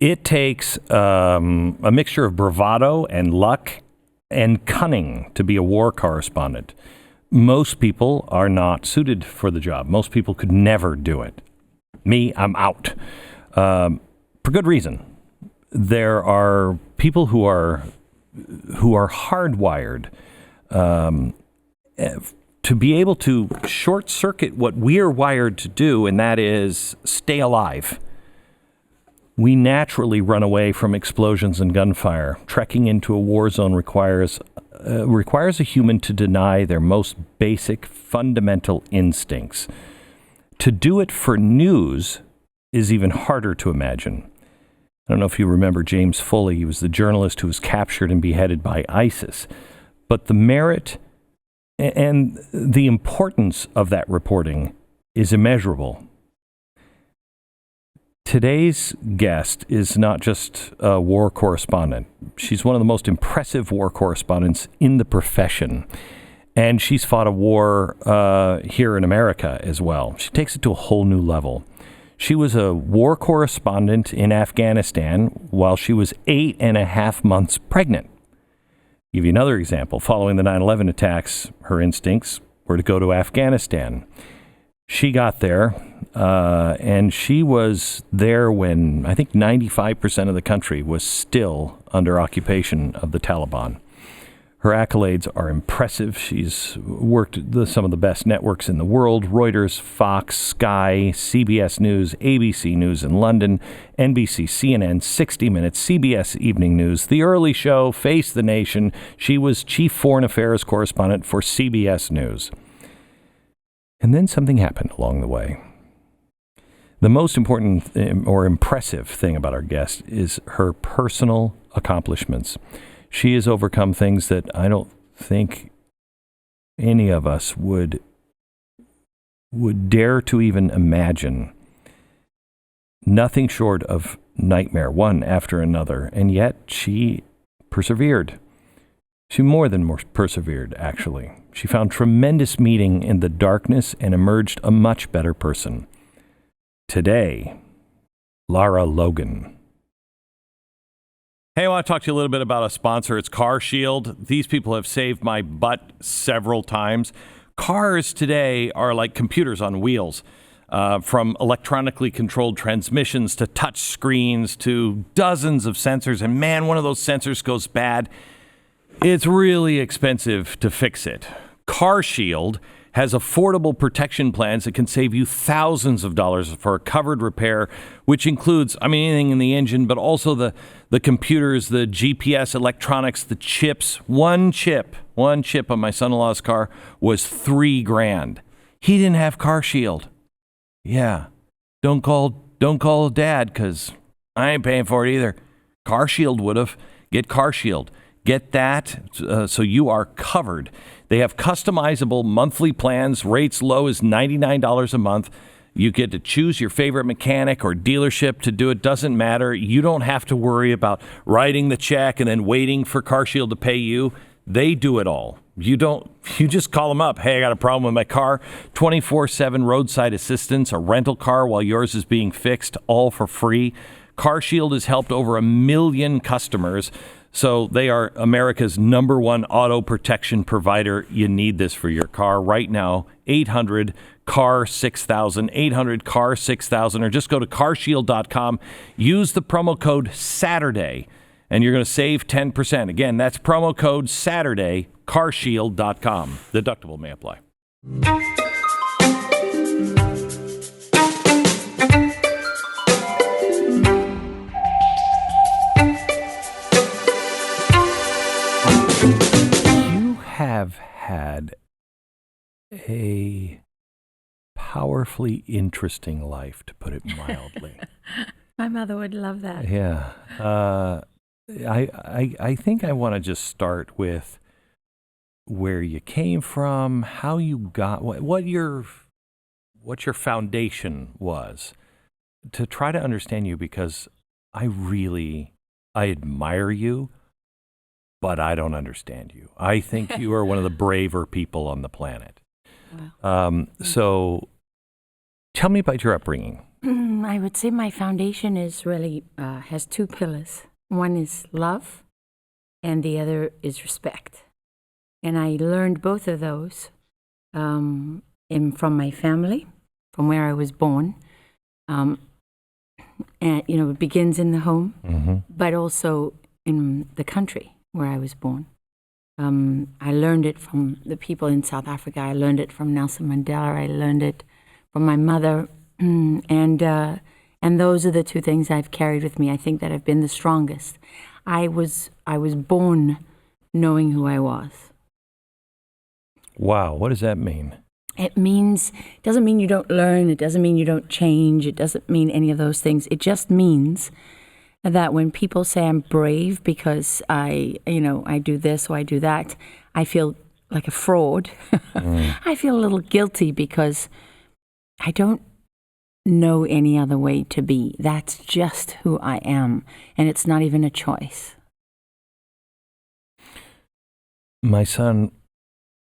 It takes a mixture of bravado and luck and cunning to be a war correspondent. Most people are not suited for the job. Most people could never do it. Me, I'm out. For good reason. There are people who are hardwired to be able to short circuit what we're wired to do, and that is stay alive. We naturally run away from explosions and gunfire. Trekking into a war zone requires a human to deny their most basic, fundamental instincts. To do it for news is even harder to imagine. I don't know if you remember James Foley. He was the journalist who was captured and beheaded by ISIS. But the merit and the importance of that reporting is immeasurable. Today's guest is not just a war correspondent. She's one of the most impressive war correspondents in the profession. And she's fought a war here in America as well. She takes it to a whole new level. She was a war correspondent in Afghanistan while she was 8.5 months pregnant. I'll give you another example. Following the 9/11 attacks, her instincts were to go to Afghanistan. She got there, and she was there when I think 95% of the country was still under occupation of the Taliban. Her accolades are impressive. She's worked some of the best networks in the world: Reuters, Fox, Sky, CBS News, ABC News in London, NBC, CNN, 60 Minutes, CBS Evening News, The Early Show, Face the Nation. She was chief foreign affairs correspondent for CBS News. And then something happened along the way. The most important or impressive thing about our guest is her personal accomplishments. She has overcome things that I don't think any of us would dare to even imagine. Nothing short of nightmare, one after another. And yet she persevered. She more than persevered, actually. She found tremendous meaning in the darkness and emerged a much better person. Today, Lara Logan. Hey, I want to talk to you a little bit about a sponsor. It's Car Shield. These people have saved my butt several times. Cars today are like computers on wheels, from electronically controlled transmissions to touch screens to dozens of sensors. And man, one of those sensors goes bad. It's really expensive to fix it. Car Shield has affordable protection plans that can save you thousands of dollars for a covered repair, which includes, anything in the engine, but also the computers, the GPS, electronics, the chips. One chip on my son-in-law's car was $3,000. He didn't have Car Shield. Yeah. Don't call dad, because I ain't paying for it either. Car Shield would have. Get Car Shield. Get that so you are covered. They have customizable monthly plans, rates low as $99 a month. You get to choose your favorite mechanic or dealership to do it. Doesn't matter. You don't have to worry about writing the check and then waiting for Car Shield to pay you. They do it all. You just call them up. Hey, I got a problem with my car. 24/7 roadside assistance, a rental car while yours is being fixed, all for free. Car Shield has helped over 1 million customers. So they are America's #1 auto protection provider. You need this for your car right now. 800-CAR-6000, 800-CAR-6000, or just go to carshield.com. Use the promo code SATURDAY, and you're going to save 10%. Again, that's promo code SATURDAY, carshield.com. Deductible may apply. Have had a powerfully interesting life, to put it mildly. My mother would love that. Yeah. I think I want to just start with where you came from, how you got, what your foundation was, to try to understand you, because I admire you, but I don't understand you. I think you are one of the braver people on the planet. Wow. So Tell me about your upbringing. I would say my foundation is really has two pillars. One is love, and the other is respect. And I learned both of those from my family, from where I was born. And it begins in the home, but also in the country where I was born. I learned it from the people in South Africa. I learned it from Nelson Mandela. I learned it from my mother. And those are the two things I've carried with me. I think that have been the strongest. I was born knowing who I was. Wow, what does that mean? It doesn't mean you don't learn. It doesn't mean you don't change. It doesn't mean any of those things. It just means that when people say I'm brave because I do this or I do that, I feel like a fraud. I feel a little guilty because I don't know any other way to be. That's just who I am, and it's not even a choice. My son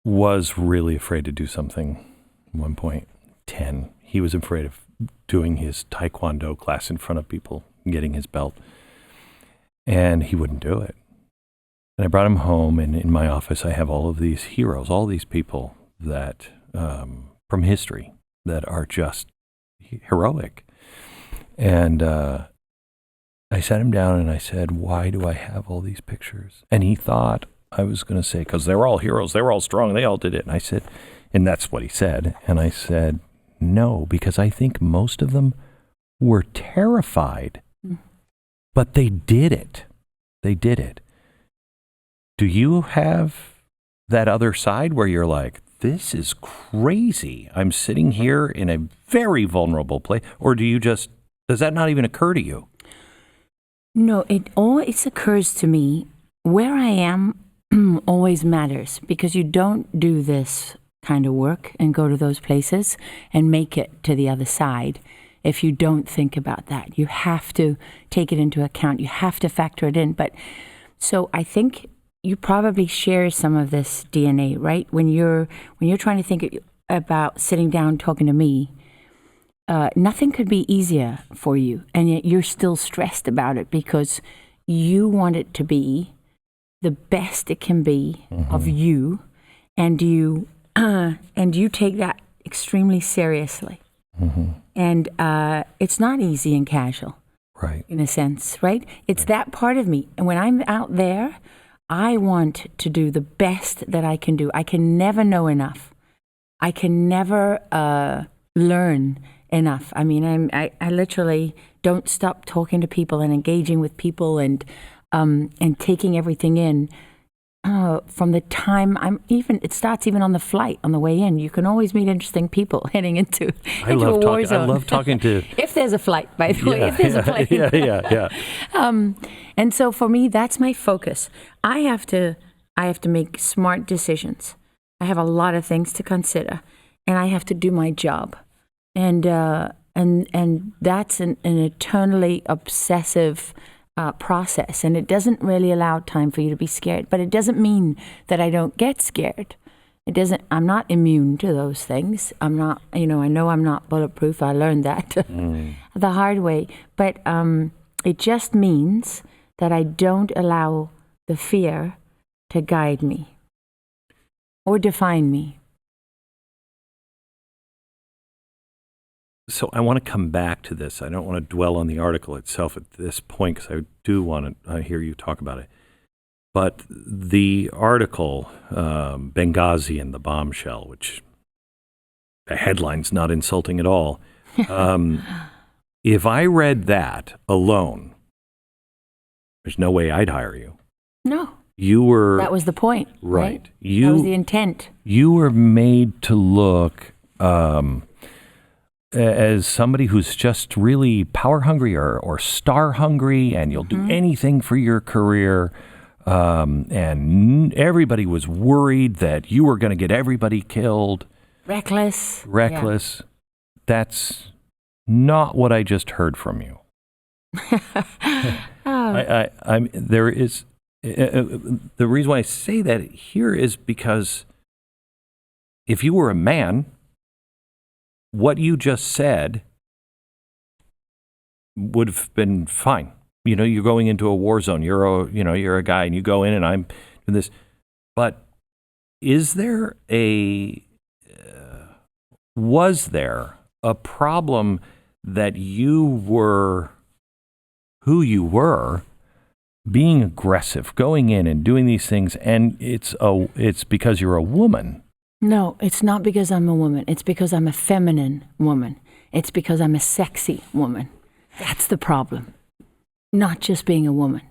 was really afraid to do something at one point, 10. He was afraid of doing his taekwondo class in front of people, getting his belt, and he wouldn't do it. And I brought him home, and in my office I have all of these heroes, all these people that from history that are just heroic. And I sat him down and I said, why do I have all these pictures? And he thought I was going to say, because they were all heroes, they were all strong, they all did it. And I said, and that's what he said. And I said, no, because I think most of them were terrified, but they did it. They did it. Do you have that other side where you're like, this is crazy. I'm sitting here in a very vulnerable place. Or does that not even occur to you? No, it always occurs to me where I am always matters, because you don't do this kind of work and go to those places and make it to the other side if you don't think about that. You have to take it into account. You have to factor it in. But so I think you probably share some of this DNA, right? When you're trying to think about sitting down talking to me, nothing could be easier for you, and yet you're still stressed about it because you want it to be the best it can be of you, and you take that extremely seriously. And it's not easy and casual, right? In a sense, right? It's that part of me, and when I'm out there, I want to do the best that I can do. I can never know enough. I can never learn enough. I mean, I literally don't stop talking to people and engaging with people and taking everything in from the time it starts even on the flight, on the way in. You can always meet interesting people heading into a war zone. I love talking to... If there's a flight, by the way, if there's a plane. Yeah. And so for me, that's my focus. I have to make smart decisions. I have a lot of things to consider, and I have to do my job. And that's an eternally obsessive process, and it doesn't really allow time for you to be scared. But it doesn't mean that I don't get scared. It doesn't. I'm not immune to those things. I'm not. I know I'm not bulletproof. I learned that the hard way. But it just means that I don't allow the fear to guide me or define me. So I want to come back to this. I don't want to dwell on the article itself at this point because I do want to hear you talk about it. But the article, Benghazi and the Bombshell, which the headline's not insulting at all. If I read that alone, there's no way I'd hire you. No. That was the point. Right. That was the intent. You were made to look as somebody who's just really power hungry or star hungry, and you'll do anything for your career. And everybody was worried that you were going to get everybody killed. Reckless. Yeah. That's not what I just heard from you. There is the reason why I say that here is because if you were a man, what you just said would have been fine. You know, you're going into a war zone. You're a guy, and you go in, and I'm doing this. But was there a problem that you were who you were, being aggressive, going in and doing these things, and it's because you're a woman? No, it's not because I'm a woman. It's because I'm a feminine woman. It's because I'm a sexy woman. That's the problem. Not just being a woman.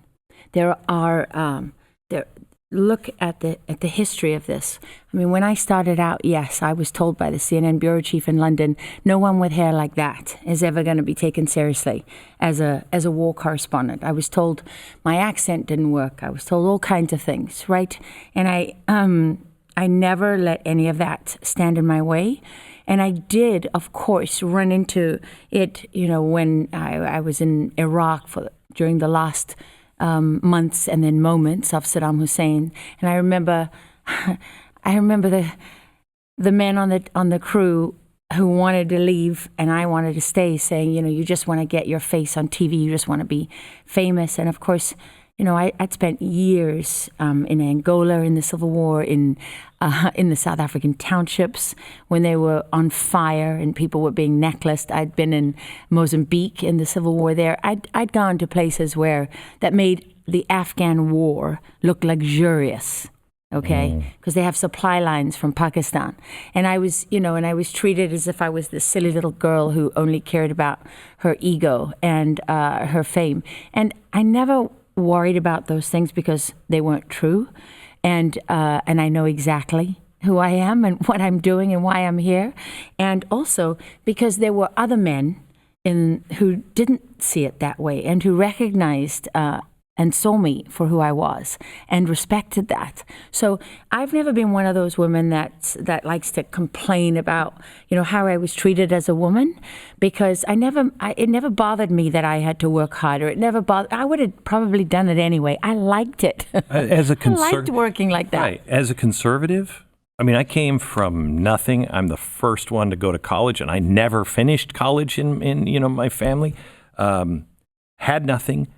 Look at the history of this. I mean, when I started out, yes, I was told by the CNN bureau chief in London, no one with hair like that is ever going to be taken seriously as a war correspondent. I was told my accent didn't work. I was told all kinds of things, right? And I never let any of that stand in my way. And I did, of course, run into it, when I was in Iraq during the last months and then moments of Saddam Hussein. And I remember the men on the crew who wanted to leave and I wanted to stay, saying, you just want to get your face on TV, you just want to be famous. And of course, I'd spent years in Angola in the Civil War, in the South African townships when they were on fire and people were being necklaced. I'd been in Mozambique in the Civil War there. I'd gone to places that made the Afghan war look luxurious. Okay, because they have supply lines from Pakistan, and I was treated as if I was this silly little girl who only cared about her ego and her fame, and I never worried about those things because they weren't true, and I know exactly who I am and what I'm doing and why I'm here, and also because there were other men who didn't see it that way and who recognized and saw me for who I was and respected that. So I've never been one of those women that likes to complain about, how I was treated as a woman, because it never bothered me that I had to work harder. I would have probably done it anyway. I liked it. I liked working like that. Right. As a conservative, I mean, I came from nothing. I'm the first one to go to college, and I never finished college in my family. Had nothing.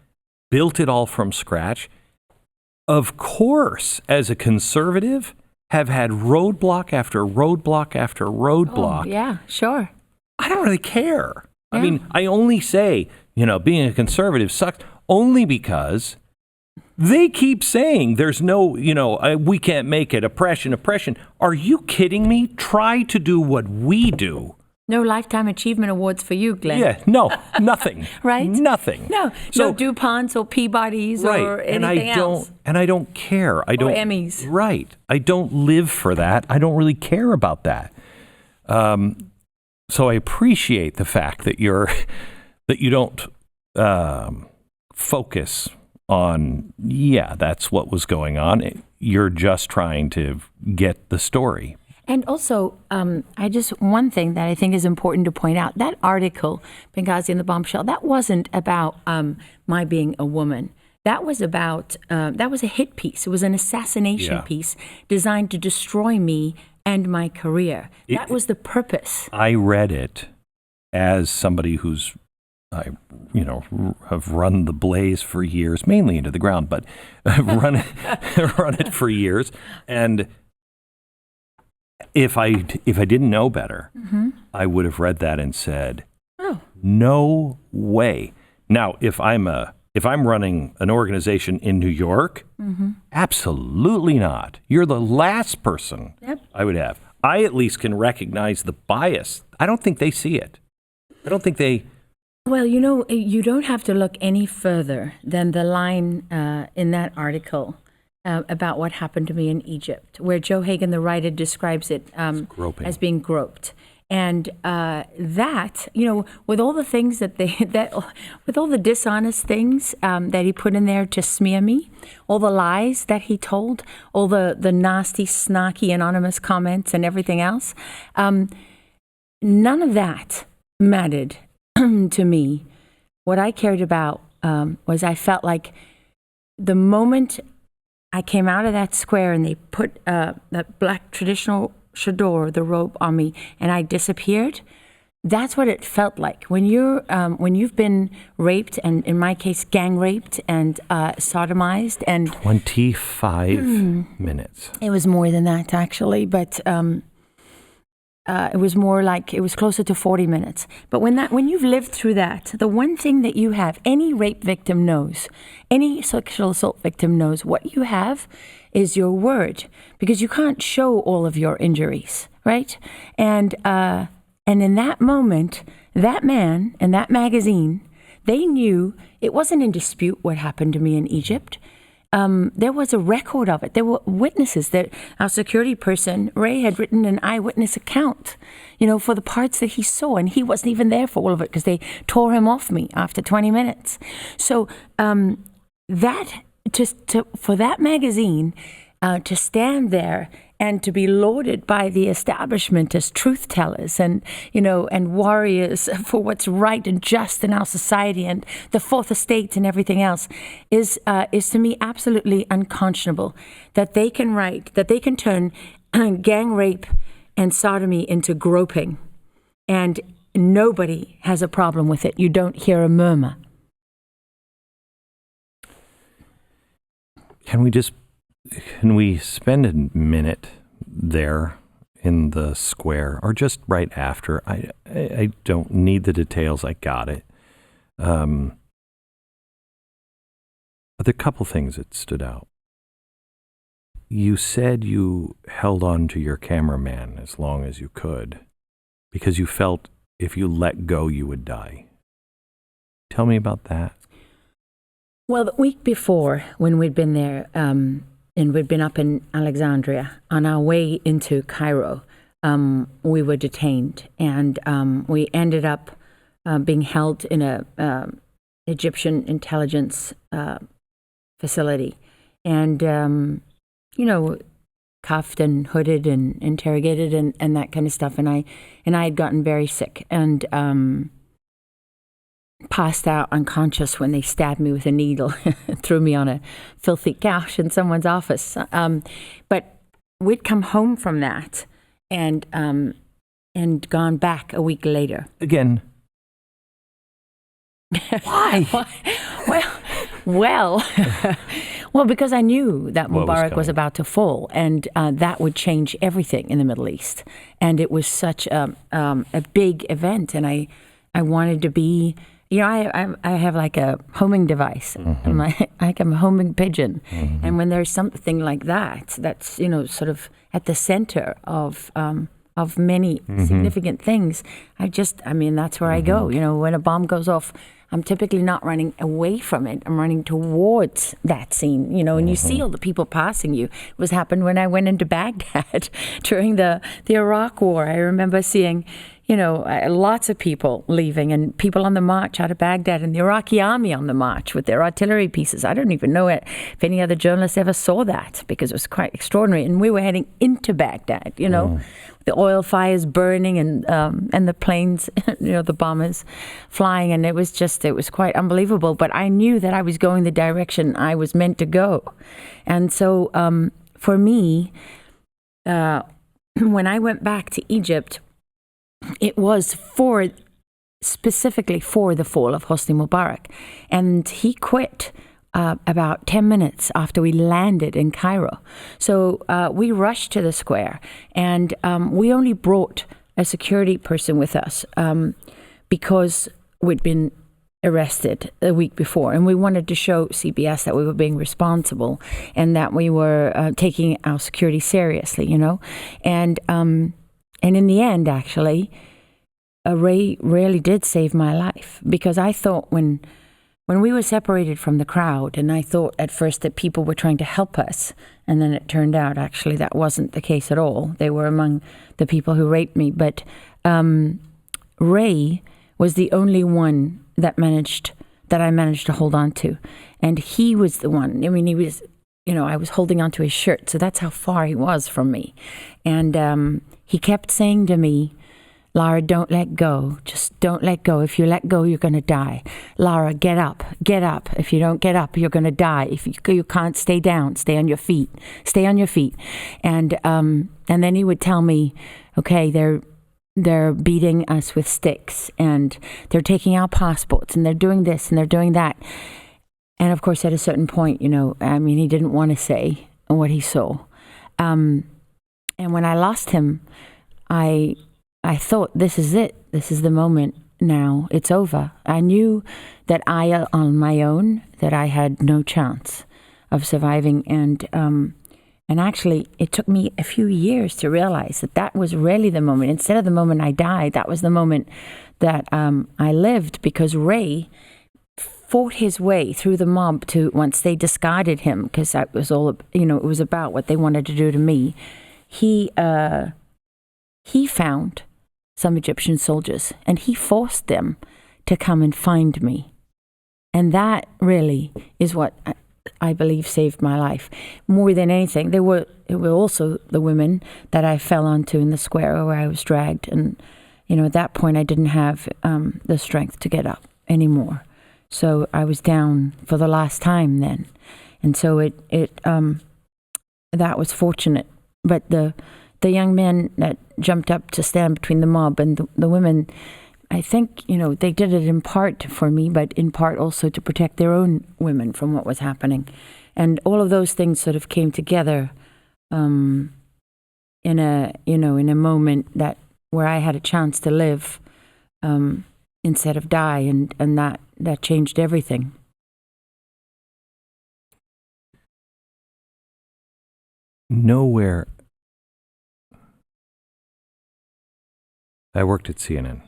Built it all from scratch. Of course, as a conservative, have had roadblock after roadblock after roadblock. Oh, yeah, sure. I don't really care. Yeah. I mean, I only say, being a conservative sucks only because they keep saying there's no, we can't make it. Oppression. Are you kidding me? Try to do what we do. No Lifetime Achievement Awards for you, Glenn. Yeah, no, nothing. Right? Nothing. No DuPonts or Peabodys or anything else. And I don't care. I don't. Or Emmys. Right. I don't live for that. I don't really care about that. So I appreciate the fact that you don't focus on, that's what was going on. You're just trying to get the story. And also, one thing that I think is important to point out, that article, Benghazi and the Bombshell, that wasn't about my being a woman. That was that was a hit piece. It was an assassination piece designed to destroy me and my career. That was the purpose. I read it as somebody have run the blaze for years, mainly into the ground, but run it for years. And if I didn't know better, I would have read that and said, "Oh, no way." Now, if I'm running an organization in New York, absolutely not. You're the last person I would have. I at least can recognize the bias. I don't think they see it. I don't think they. Well, you don't have to look any further than the line in that article about what happened to me in Egypt, where Joe Hagan, the writer, describes it as being groped. And that, with all the things with all the dishonest things that he put in there to smear me, all the lies that he told, all the nasty, snarky, anonymous comments and everything else, none of that mattered to me. What I cared about was I felt like the moment I came out of that square and they put that black traditional chador, the robe, on me, and I disappeared, that's what it felt like when you've been raped, and in my case, gang raped and sodomized, and 25 minutes. it was more than that actually, but it was more like it was closer to 40 minutes. But when you've lived through that, the one thing that you have, any rape victim knows, any sexual assault victim knows, what you have is your word, because you can't show all of your injuries, right? And in that moment, that man and that magazine, they knew it wasn't in dispute what happened to me in Egypt. There was a record of it. There were witnesses. That our security person, Ray, had written an eyewitness account, for the parts that he saw, and he wasn't even there for all of it because they tore him off me after 20 minutes. So for that magazine to stand there and to be lauded by the establishment as truth tellers and warriors for what's right and just in our society and the fourth estate and everything else is to me absolutely unconscionable. That they can turn gang rape and sodomy into groping, and nobody has a problem with it. You don't hear a murmur. Can we spend a minute there in the square, or just right after? I don't need the details. I got it. But there are a couple things that stood out. You said you held on to your cameraman as long as you could because you felt if you let go, you would die. Tell me about that. Well, the week before, when we'd been there, and we'd been up in Alexandria, on our way into Cairo, we were detained, and we ended up being held in a Egyptian intelligence facility, and cuffed and hooded and interrogated and that kind of stuff. And I had gotten very sick and passed out unconscious when they stabbed me with a needle, threw me on a filthy couch in someone's office. But we'd come home from that and gone back a week later. Again. Why? Well, because I knew that Mubarak was coming? about to fall, and that would change everything in the Middle East. And it was such a big event, and I wanted to be. I have like a homing device. Mm-hmm. I'm a homing pigeon. Mm-hmm. And when there's something like that's sort of at the center of many significant things, that's where I go. When a bomb goes off, I'm typically not running away from it. I'm running towards that scene, and you see all the people passing you. It was happened when I went into Baghdad during the Iraq War. I remember seeing, lots of people leaving and people on the march out of Baghdad, and the Iraqi army on the march with their artillery pieces. I don't even know if any other journalists ever saw that, because it was quite extraordinary. And we were heading into Baghdad, the oil fires burning and the planes, the bombers flying. And it was quite unbelievable. But I knew that I was going the direction I was meant to go. And so for me, when I went back to Egypt, it was specifically for the fall of Hosni Mubarak. And he quit about 10 minutes after we landed in Cairo. So we rushed to the square, and we only brought a security person with us because we'd been arrested a week before, and we wanted to show CBS that we were being responsible and that we were taking our security seriously, And in the end, actually, Ray really did save my life, because I thought when we were separated from the crowd, and I thought at first that people were trying to help us, and then it turned out actually that wasn't the case at all. They were among the people who raped me, but Ray was the only one that I managed to hold on to, and he was the one. I mean, he was. I was holding onto his shirt, so that's how far he was from me. And he kept saying to me, "Lara, don't let go. Just don't let go. If you let go, you're going to die. Lara, get up. Get up. If you don't get up, you're going to die. If you can't stay down, stay on your feet. Stay on your feet." And then he would tell me, "Okay, they're beating us with sticks, and they're taking our passports, and they're doing this and they're doing that. And of course, at a certain point, he didn't want to say what he saw. And when I lost him, I thought, this is it. This is the moment now. It's over. I knew that on my own, that I had no chance of surviving. And actually, it took me a few years to realize that was really the moment. Instead of the moment I died, that was the moment that I lived, because Ray fought his way through the mob to, once they discarded him, because that was all, it was about what they wanted to do to me. He found some Egyptian soldiers, and he forced them to come and find me. And that really is what I believe saved my life more than anything. It were also the women that I fell onto in the square where I was dragged. And, at that point I didn't have the strength to get up anymore. So I was down for the last time then. And so that was fortunate. But the young men that jumped up to stand between the mob and the women, I think, they did it in part for me, but in part also to protect their own women from what was happening. And all of those things sort of came together in a moment where I had a chance to live instead of die, and that changed everything. Nowhere. I worked at CNN.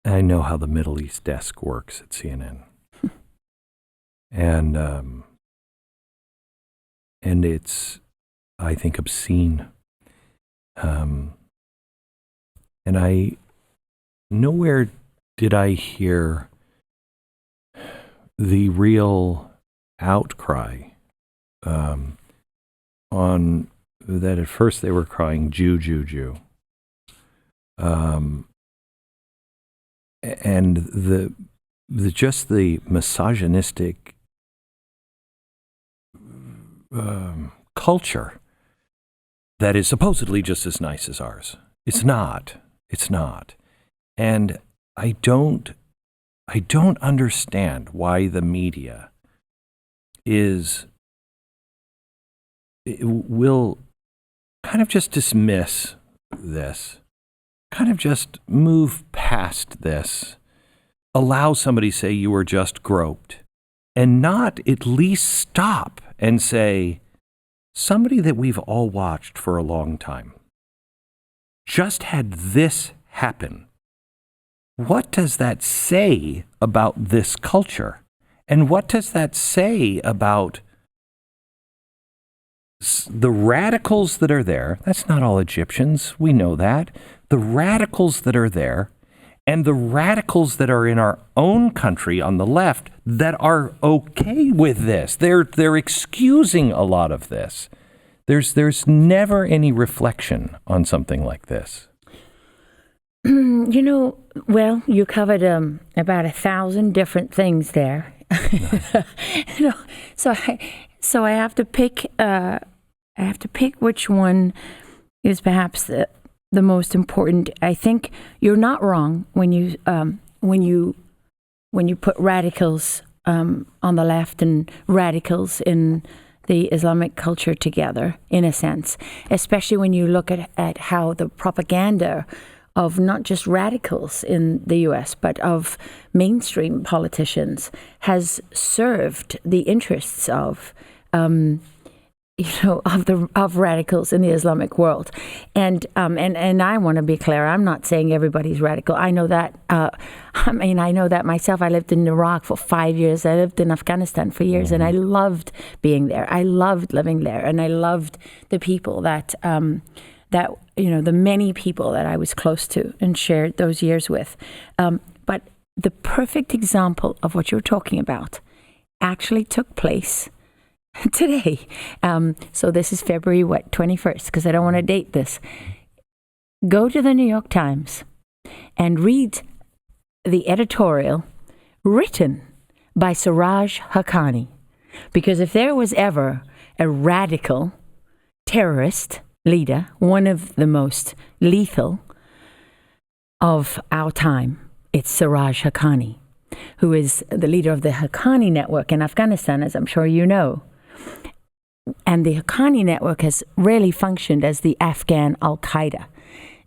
I know how the Middle East desk works at CNN. And it's, I think, obscene. And nowhere did I hear the real outcry on that. At first they were crying, Jew, Jew, Jew. And the misogynistic culture that is supposedly just as nice as ours. It's not. And I don't understand why the media will kind of just dismiss this, kind of just move past this, allow somebody to say you were just groped, and not at least stop and say, somebody that we've all watched for a long time just had this happen. What does that say about this culture? And what does that say about the radicals that are there? That's not all Egyptians. We know that. The radicals that are there, and the radicals that are in our own country on the left that are okay with this. They're excusing a lot of this. There's never any reflection on something like this. Well, you covered about 1,000 different things there. So I have to pick. I have to pick which one is perhaps the most important. I think you're not wrong when you put radicals on the left and radicals in the Islamic culture together, in a sense, especially when you look at how the propaganda of not just radicals in the U.S., but of mainstream politicians has served the interests of radicals in the Islamic world. And I want to be clear, I'm not saying everybody's radical. I know that. I know that myself. I lived in Iraq for 5 years. I lived in Afghanistan for years, and I loved being there. I loved living there, and I loved the people that the many people that I was close to and shared those years with. But the perfect example of what you're talking about actually took place today. So this is February, 21st, because I don't want to date this. Go to the New York Times and read the editorial written by Siraj Haqqani. Because if there was ever a radical terrorist leader, one of the most lethal of our time. It's Siraj Haqqani, who is the leader of the Haqqani network in Afghanistan, as I'm sure you know. And the Haqqani network has really functioned as the Afghan Al-Qaeda.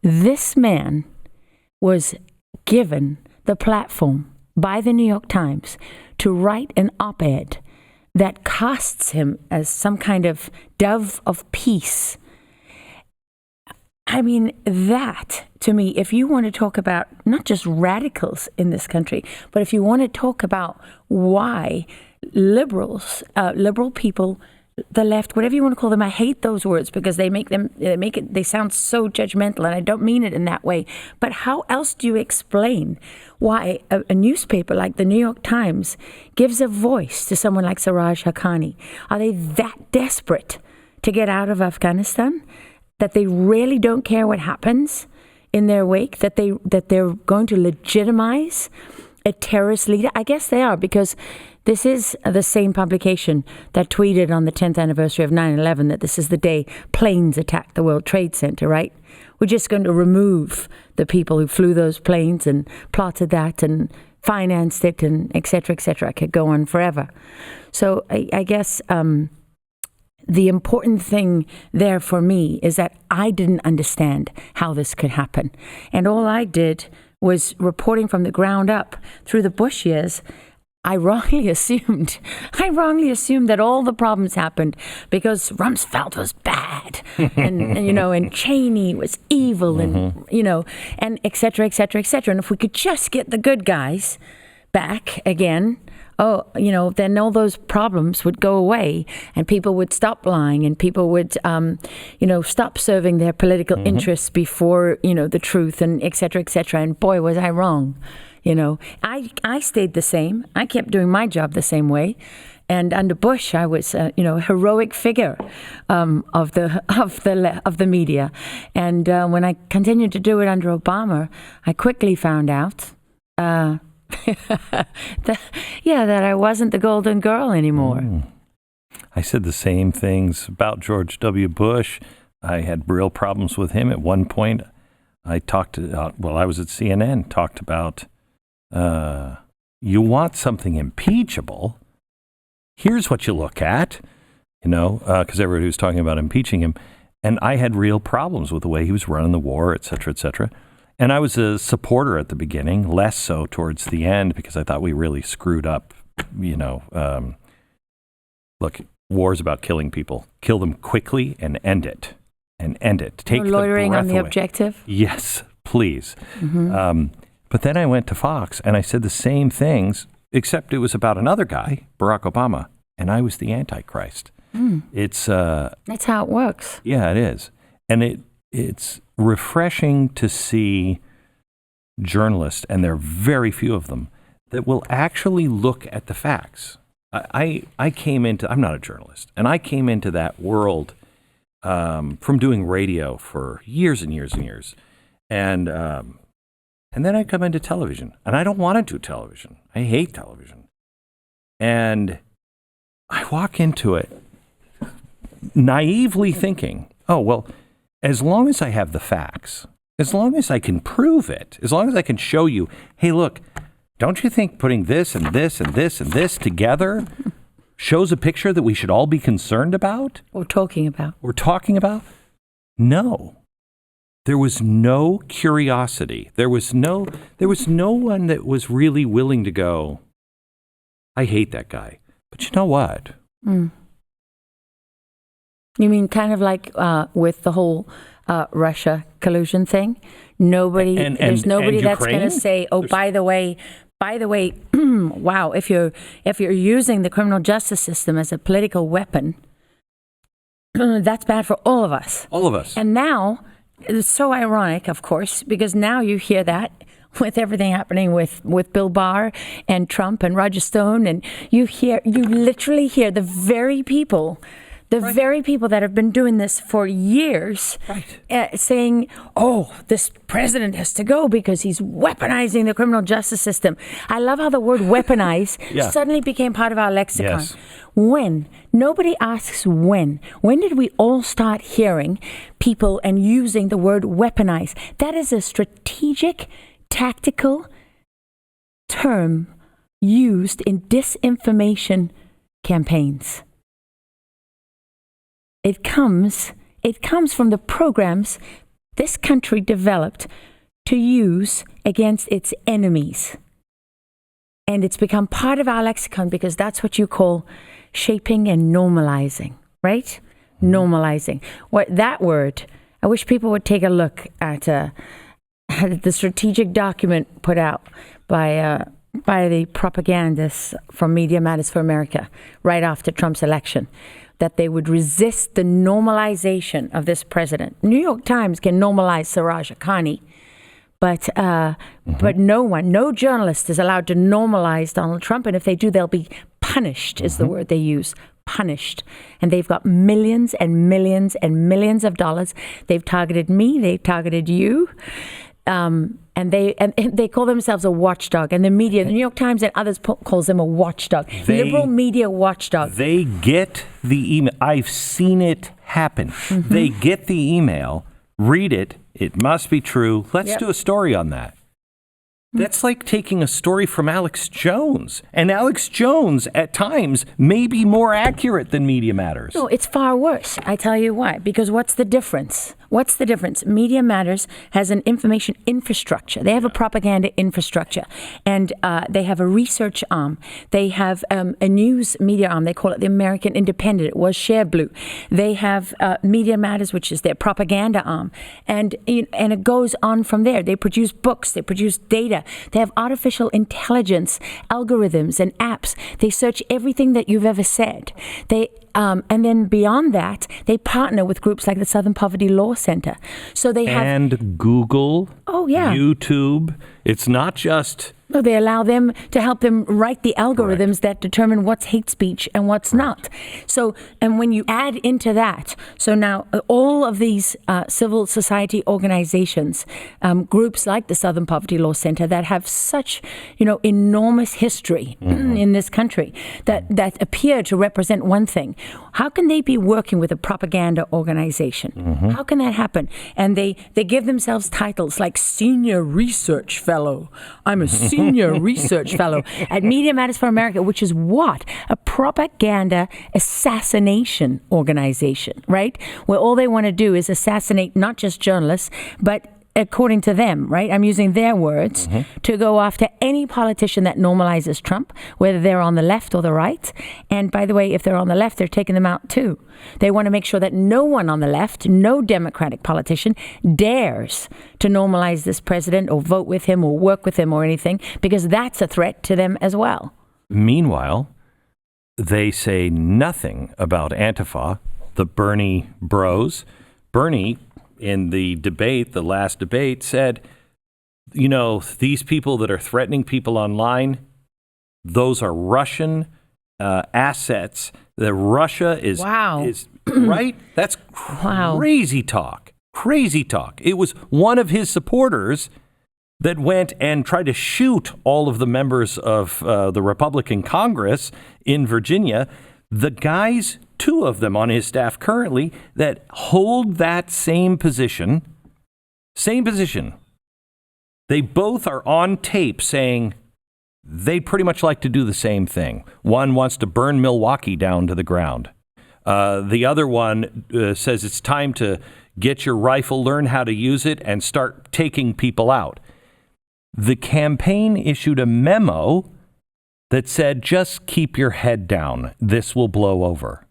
This man was given the platform by the New York Times to write an op-ed that casts him as some kind of dove of peace. I mean, that, to me, if you want to talk about not just radicals in this country, but if you want to talk about why liberals, liberal people, the left, whatever you want to call them, I hate those words because they sound so judgmental, and I don't mean it in that way. But how else do you explain why a newspaper like the New York Times gives a voice to someone like Siraj Haqqani? Are they that desperate to get out of Afghanistan that they really don't care what happens in their wake, that they're going to legitimize a terrorist leader? I guess they are, because this is the same publication that tweeted on the 10th anniversary of 9/11 that this is the day planes attacked the World Trade Center, right? We're just going to remove the people who flew those planes and plotted that and financed it and et cetera, et cetera. I could go on forever. So I guess the important thing there for me is that I didn't understand how this could happen. And all I did was reporting from the ground up through the Bush years. I wrongly assumed that all the problems happened because Rumsfeld was bad and Cheney was evil and et cetera, et cetera, et cetera. And if we could just get the good guys back again, then all those problems would go away and people would stop lying and people would, stop serving their political interests before, the truth and et cetera, et cetera. And boy, was I wrong. I stayed the same. I kept doing my job the same way. And under Bush, I was, a heroic figure of the media. And when I continued to do it under Obama, I quickly found out that I wasn't the golden girl anymore. I said the same things about George W. Bush. I had real problems with him at one point. I talked I was at CNN, talked about, you want something impeachable, here's what you look at, because everybody was talking about impeaching him. And I had real problems with the way he was running the war, et cetera, et cetera. And I was a supporter at the beginning, less so towards the end, because I thought we really screwed up. Look, war's about killing people. Kill them quickly and end it. Take loitering the breath on the away. objective? Yes, please. But then I went to Fox and I said the same things, except it was about another guy, Barack Obama, and I was the Antichrist. It's that's how it works. Yeah, it is. And it's refreshing to see journalists, and there are very few of them, that will actually look at the facts. I'm not a journalist, and I came into that world from doing radio for years and years and years. And then I come into television, and I don't want to do television. I hate television. And I walk into it naively thinking, oh, well, as long as I have the facts, as long as I can prove it, as long as I can show you, hey, look, don't you think putting this and this and this and this together shows a picture that we should all be concerned about? Or talking about. No. There was no curiosity. There was no one that was really willing to go, I hate that guy. But you know what? You mean kind of like with the whole Russia collusion thing? There's nobody that's going to say, oh, by the way, wow, if you're using the criminal justice system as a political weapon, that's bad for all of us. All of us. And now, it's so ironic, of course, because now you hear that with everything happening with Bill Barr and Trump and Roger Stone, and you literally hear the very people that have been doing this for years, saying, oh, this president has to go because he's weaponizing the criminal justice system. I love how the word weaponize suddenly became part of our lexicon. Yes. When? Nobody asks when. When did we all start hearing people and using the word weaponize? That is a strategic, tactical term used in disinformation campaigns. It comes from the programs this country developed to use against its enemies. And it's become part of our lexicon because that's what you call shaping and normalizing, right? Normalizing. What that word, I wish people would take a look at the strategic document put out by the propagandists from Media Matters for America right after Trump's election, that they would resist the normalization of this president. New York Times can normalize Siraj Haqqani, but no journalist is allowed to normalize Donald Trump. And if they do, they'll be punished, is the word they use, punished. And they've got millions and millions and millions of dollars. They've targeted me. They've targeted you. And they call themselves a watchdog. And the media, the New York Times and others calls them a watchdog. Liberal media watchdog. They get the email. I've seen it happen. They get the email, read it. It must be true. Let's do a story on that. That's like taking a story from Alex Jones. And Alex Jones, at times, may be more accurate than Media Matters. No, it's far worse. I tell you why. Because what's the difference? What's the difference? Media Matters has an information infrastructure. They have a propaganda infrastructure. And they have a research arm. They have a news media arm. They call it the American Independent. It was Share Blue. They have Media Matters, which is their propaganda arm. And it goes on from there. They produce books. They produce data. They have artificial intelligence, algorithms, and apps. They search everything that you've ever said. And then beyond that, they partner with groups like the Southern Poverty Law Center. So they have and Google, YouTube. It's not just. No, they allow them to help them write the algorithms that determine what's hate speech and what's not. So, and when you add into that, so now all of these civil society organizations, groups like the Southern Poverty Law Center that have such, enormous history in this country that appear to represent one thing. How can they be working with a propaganda organization? How can that happen? And they give themselves titles like Senior Research Fellow. I'm a Senior Research Fellow at Media Matters for America, which is what? A propaganda assassination organization, right? Where all they want to do is assassinate not just journalists, but according to them, right? I'm using their words to go after any politician that normalizes Trump, whether they're on the left or the right. And by the way, if they're on the left, they're taking them out too. They want to make sure that no one on the left, no Democratic politician dares to normalize this president or vote with him or work with him or anything, because that's a threat to them as well. Meanwhile, they say nothing about Antifa, the Bernie bros. Bernie, in the debate, the last debate, said, these people that are threatening people online, those are Russian assets. That Russia is right. That's crazy talk. Crazy talk. It was one of his supporters that went and tried to shoot all of the members of the Republican Congress in Virginia. The guys, two of them on his staff currently, that hold that same position. They both are on tape saying they'd pretty much like to do the same thing. One wants to burn Milwaukee down to the ground. The other one says it's time to get your rifle, learn how to use it, and start taking people out. The campaign issued a memo that said, just keep your head down. This will blow over.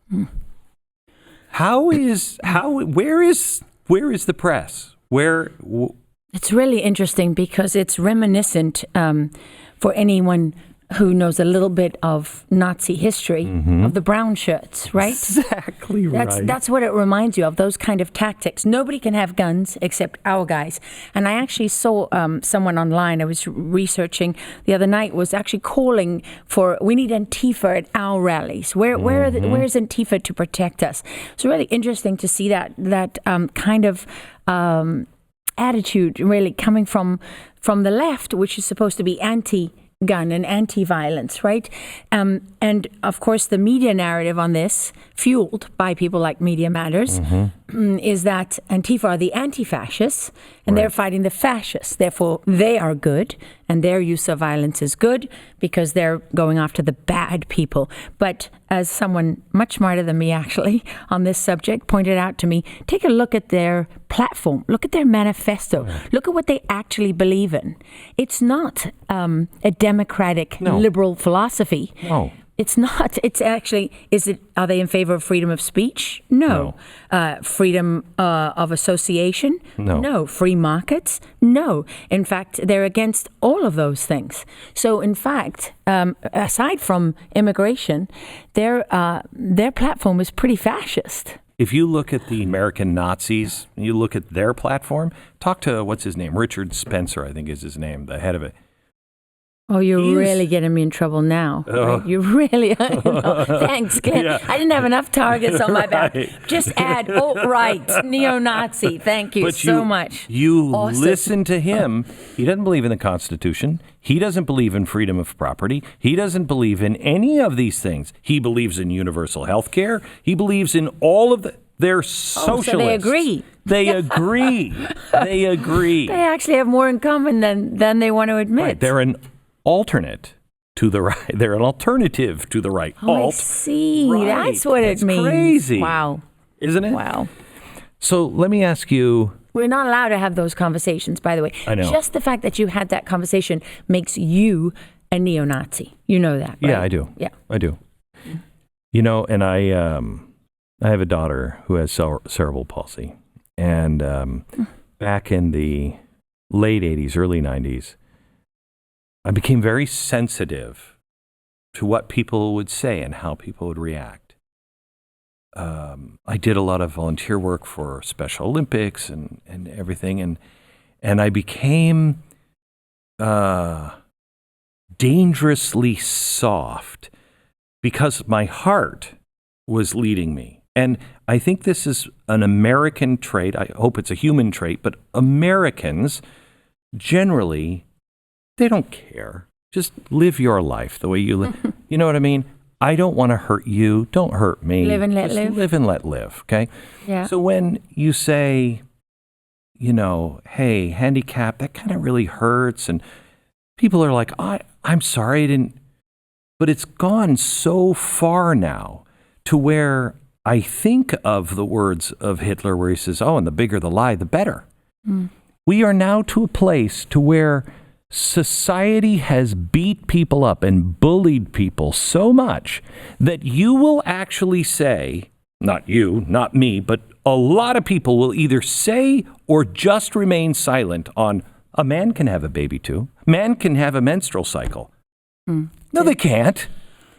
Where is the press? It's really interesting because it's reminiscent for anyone who knows a little bit of Nazi history of the brown shirts, right? Exactly right. That's what it reminds you of, those kind of tactics. Nobody can have guns except our guys. And I actually saw someone online I was researching the other night was actually calling for, we need Antifa at our rallies. Where is Antifa to protect us? It's really interesting to see that kind of attitude really coming from the left, which is supposed to be gun and anti-violence, right? And of course, the media narrative on this, fueled by people like Media Matters, is that Antifa are the anti-fascists, and they're fighting the fascists. Therefore, they are good, and their use of violence is good because they're going after the bad people. But as someone much smarter than me, actually, on this subject pointed out to me, take a look at their platform, look at their manifesto, look at what they actually believe in. It's not a democratic liberal philosophy. No. It's not. It's actually, are they in favor of freedom of speech? No. Freedom of association? No. Free markets? No. In fact, they're against all of those things. So in fact, aside from immigration, their platform is pretty fascist. If you look at the American Nazis, you look at their platform, talk to, what's his name? Richard Spencer, I think is his name, the head of it. Oh, you're really getting me in trouble now. Right? You really, thanks, Glenn. Yeah. I didn't have enough targets on my back. Just add alt-right, neo-Nazi. Thank you so much. You listen to him. He doesn't believe in the Constitution. He doesn't believe in freedom of property. He doesn't believe in any of these things. He believes in universal health care. He believes in all of they're socialists. So they agree. They agree. They agree. They actually have more in common than they want to admit. Right. They're an alternate to the right. They're an alternative to the right. Oh, I see. Right. That's what it means. Crazy. Wow. Isn't it? Wow. So let me ask you. We're not allowed to have those conversations, by the way. I know. Just the fact that you had that conversation makes you a neo-Nazi. You know that, right? Yeah, I do. Yeah. I do. You know, and I have a daughter who has cerebral palsy. And back in the late 80s, early 90s, I became very sensitive to what people would say and how people would react. I did a lot of volunteer work for Special Olympics and everything, and I became dangerously soft because my heart was leading me. And I think this is an American trait. I hope it's a human trait, but Americans generally, they don't care. Just live your life the way you live. You know what I mean? I don't want to hurt you. Don't hurt me. Live and let Just live. Live and let live, okay? Yeah. So when you say, you know, hey, handicap, that kind of really hurts. And people are like, I'm sorry, I didn't. But it's gone so far now to where I think of the words of Hitler where he says, and the bigger the lie, the better. We are now to a place to where society has beat people up and bullied people so much that you will actually say, not you, not me, but a lot of people will either say or just remain silent on a man can have a baby too. Man can have a menstrual cycle. No, they can't.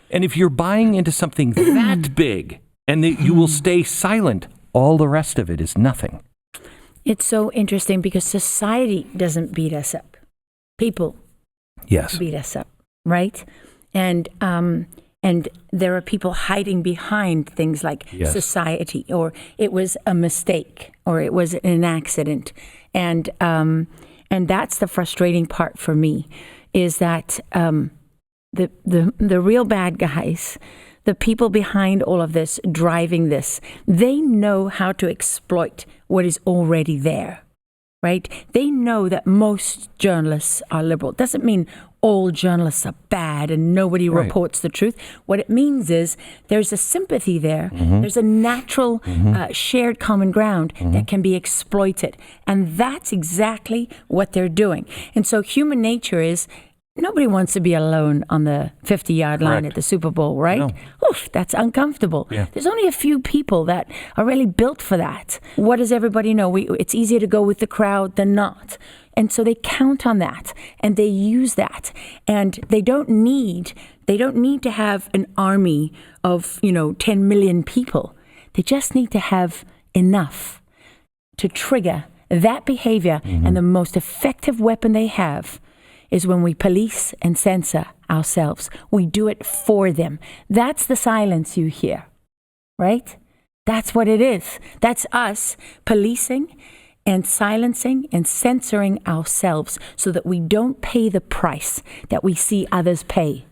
And if you're buying into something that big and that you will stay silent, all the rest of it is nothing. It's so interesting because society doesn't beat us up. People beat us up, right? And there are people hiding behind things like society, or it was a mistake, or it was an accident. And that's the frustrating part for me, is that the real bad guys, the people behind all of this, driving this, they know how to exploit what is already there, right? They know that most journalists are liberal. Doesn't mean all journalists are bad and nobody reports the truth. What it means is there's a sympathy there. There's a natural shared common ground that can be exploited. And that's exactly what they're doing. And so human nature is, nobody wants to be alone on the 50-yard line at the Super Bowl, right? No. Oof, that's uncomfortable. Yeah. There's only a few people that are really built for that. What does everybody know? It's easier to go with the crowd than not. And so they count on that and they use that. And they don't need to have an army of, 10 million people. They just need to have enough to trigger that behavior. And the most effective weapon they have is when we police and censor ourselves. We do it for them. That's the silence you hear, right? That's what it is. That's us policing and silencing and censoring ourselves so that we don't pay the price that we see others pay.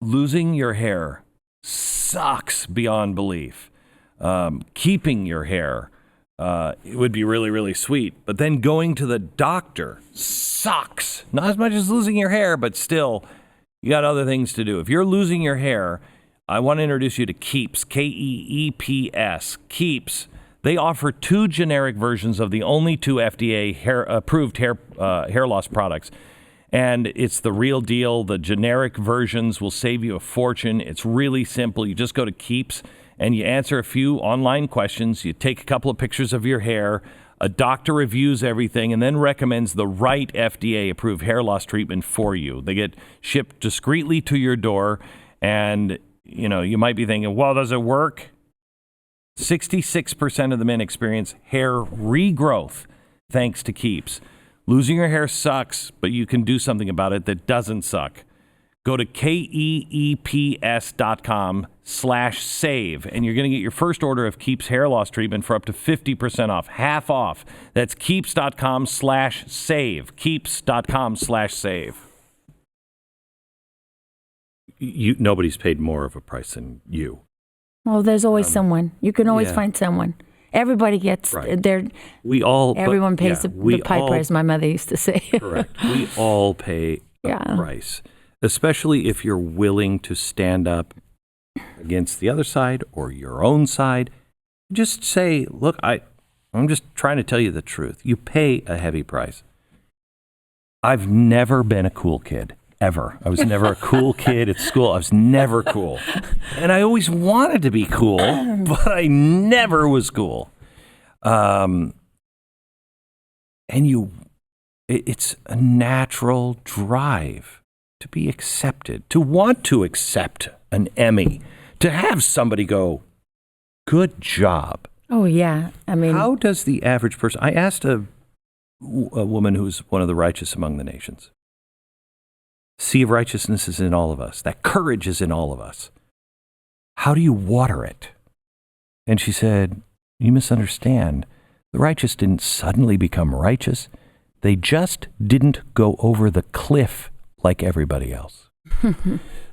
Losing your hair sucks beyond belief. Keeping your hair, it would be really, really sweet. But then going to the doctor sucks. Not as much as losing your hair, but still, you got other things to do. If you're losing your hair, I want to introduce you to Keeps, Keeps. Keeps. They offer 2 generic versions of the only 2 FDA-approved hair loss products. And it's the real deal. The generic versions will save you a fortune. It's really simple. You just go to Keeps and you answer a few online questions. You take a couple of pictures of your hair. A doctor reviews everything and then recommends the right FDA-approved hair loss treatment for you. They get shipped discreetly to your door. And, you might be thinking, well, does it work? 66% of the men experience hair regrowth thanks to Keeps. Losing your hair sucks, but you can do something about it that doesn't suck. Go to keeps.com/save, and you're going to get your first order of Keeps hair loss treatment for up to 50% off, half off. That's keeps.com/save, keeps.com/save. Nobody's paid more of a price than you. Well, there's always someone. You can always find someone. Everybody gets their. Everyone pays the piper, as my mother used to say. Correct. We all pay a price, especially if you're willing to stand up against the other side or your own side. Just say, look, I'm just trying to tell you the truth. You pay a heavy price. I've never been a cool kid. Ever. I was never a cool kid at school. I was never cool. And I always wanted to be cool, but I never was cool. It's a natural drive to be accepted, to want to accept an Emmy, to have somebody go, good job. Oh, yeah. I mean, how does the average person, I asked a woman who's one of the righteous among the nations. Sea of righteousness is in all of us. That courage is in all of us. How do you water it? And she said, you misunderstand. The righteous didn't suddenly become righteous. They just didn't go over the cliff like everybody else.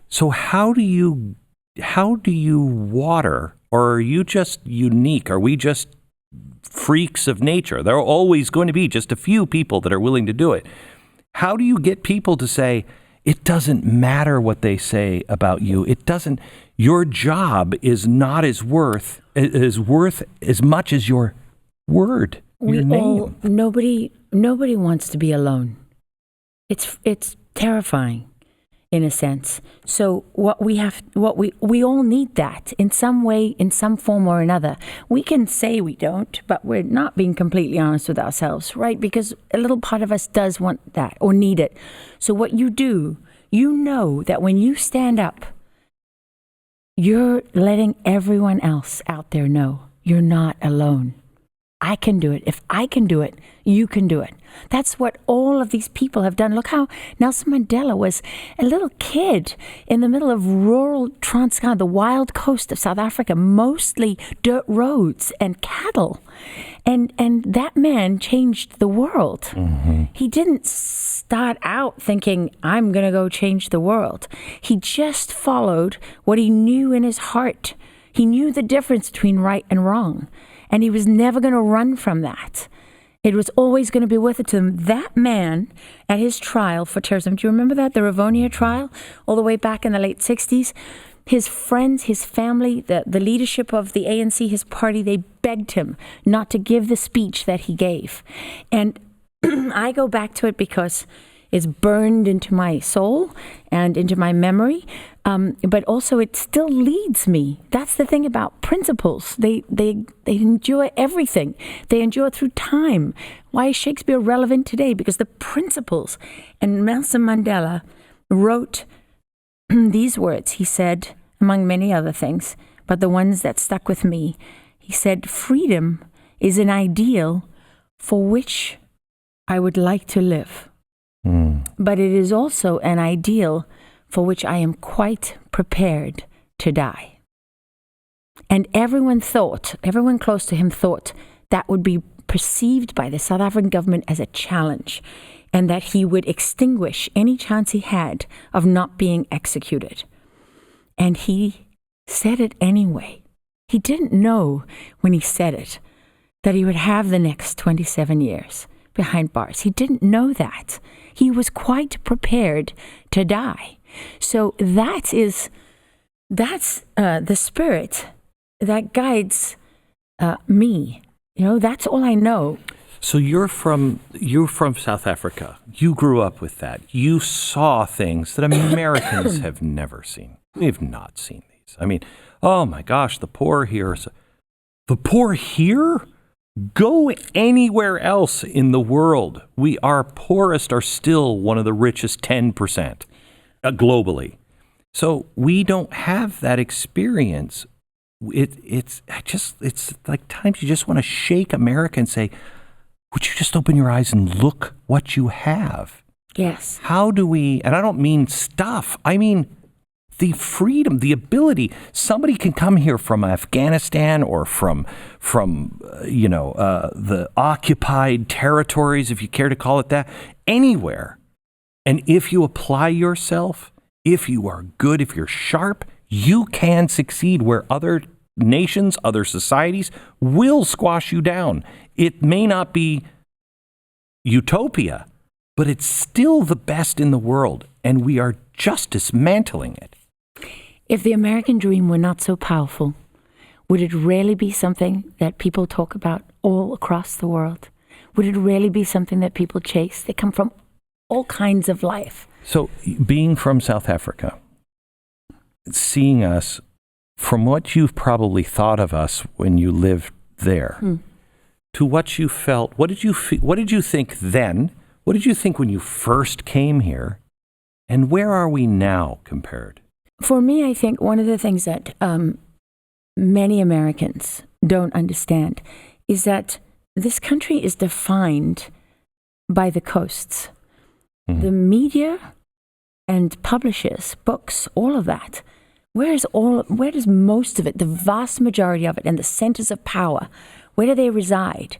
So how do you water, or are you just unique? Are we just freaks of nature? There are always going to be just a few people that are willing to do it. How do you get people to say, it doesn't matter what they say about you. It doesn't. Your job is not worth as much as your word, your name. Nobody wants to be alone. It's terrifying, in a sense. So we all need that in some way, in some form or another. We can say we don't, but we're not being completely honest with ourselves, right? Because a little part of us does want that or need it. So what you do, you know that when you stand up, you're letting everyone else out there know you're not alone. I can do it. If I can do it, you can do it. That's what all of these people have done. Look how Nelson Mandela was a little kid in the middle of rural Transkei, the wild coast of South Africa, mostly dirt roads and cattle. And that man changed the world. Mm-hmm. He didn't start out thinking, I'm going to go change the world. He just followed what he knew in his heart. He knew the difference between right and wrong. And he was never going to run from that. It was always going to be with it to him. That man at his trial for terrorism, do you remember that? The Rivonia Trial, all the way back in the late 60s? His friends, his family, the leadership of the ANC, his party, they begged him not to give the speech that he gave. And I go back to it because it's burned into my soul and into my memory. But also it still leads me. That's the thing about principles. They endure everything. They endure through time. Why is Shakespeare relevant today? Because the principles. And Nelson Mandela wrote these words. He said, among many other things, but the ones that stuck with me, he said, freedom is an ideal for which I would like to live. But it is also an ideal for which I am quite prepared to die. And everyone close to him thought that would be perceived by the South African government as a challenge, and that he would extinguish any chance he had of not being executed. And he said it anyway. He didn't know when he said it that he would have the next 27 years behind bars. He didn't know that. He was quite prepared to die. So that's the spirit that guides me. That's all I know. So you're from South Africa. You grew up with that. You saw things that Americans have never seen. We have not seen these. I mean, oh my gosh, the poor here. The poor here? Go anywhere else in the world. Our poorest are still one of the richest 10% globally. So we don't have that experience. It's like times you just want to shake America and say, would you just open your eyes and look what you have? Yes. How do we, and I don't mean stuff, I mean the freedom, the ability. Somebody can come here from Afghanistan or from the occupied territories, if you care to call it that, anywhere. And if you apply yourself, if you are good, if you're sharp, you can succeed where other nations, other societies will squash you down. It may not be utopia, but it's still the best in the world, and we are just dismantling it. If the American dream were not so powerful, would it really be something that people talk about all across the world? Would it really be something that people chase? They come from all kinds of life. So being from South Africa, seeing us, from what you've probably thought of us when you lived there, to what you felt, what did you think then? What did you think when you first came here? And where are we now compared? For me, I think one of the things that many Americans don't understand is that this country is defined by the coasts. Mm-hmm. The media and publishers, books, all of that. Where does most of it, the vast majority of it, and the centers of power, where do they reside?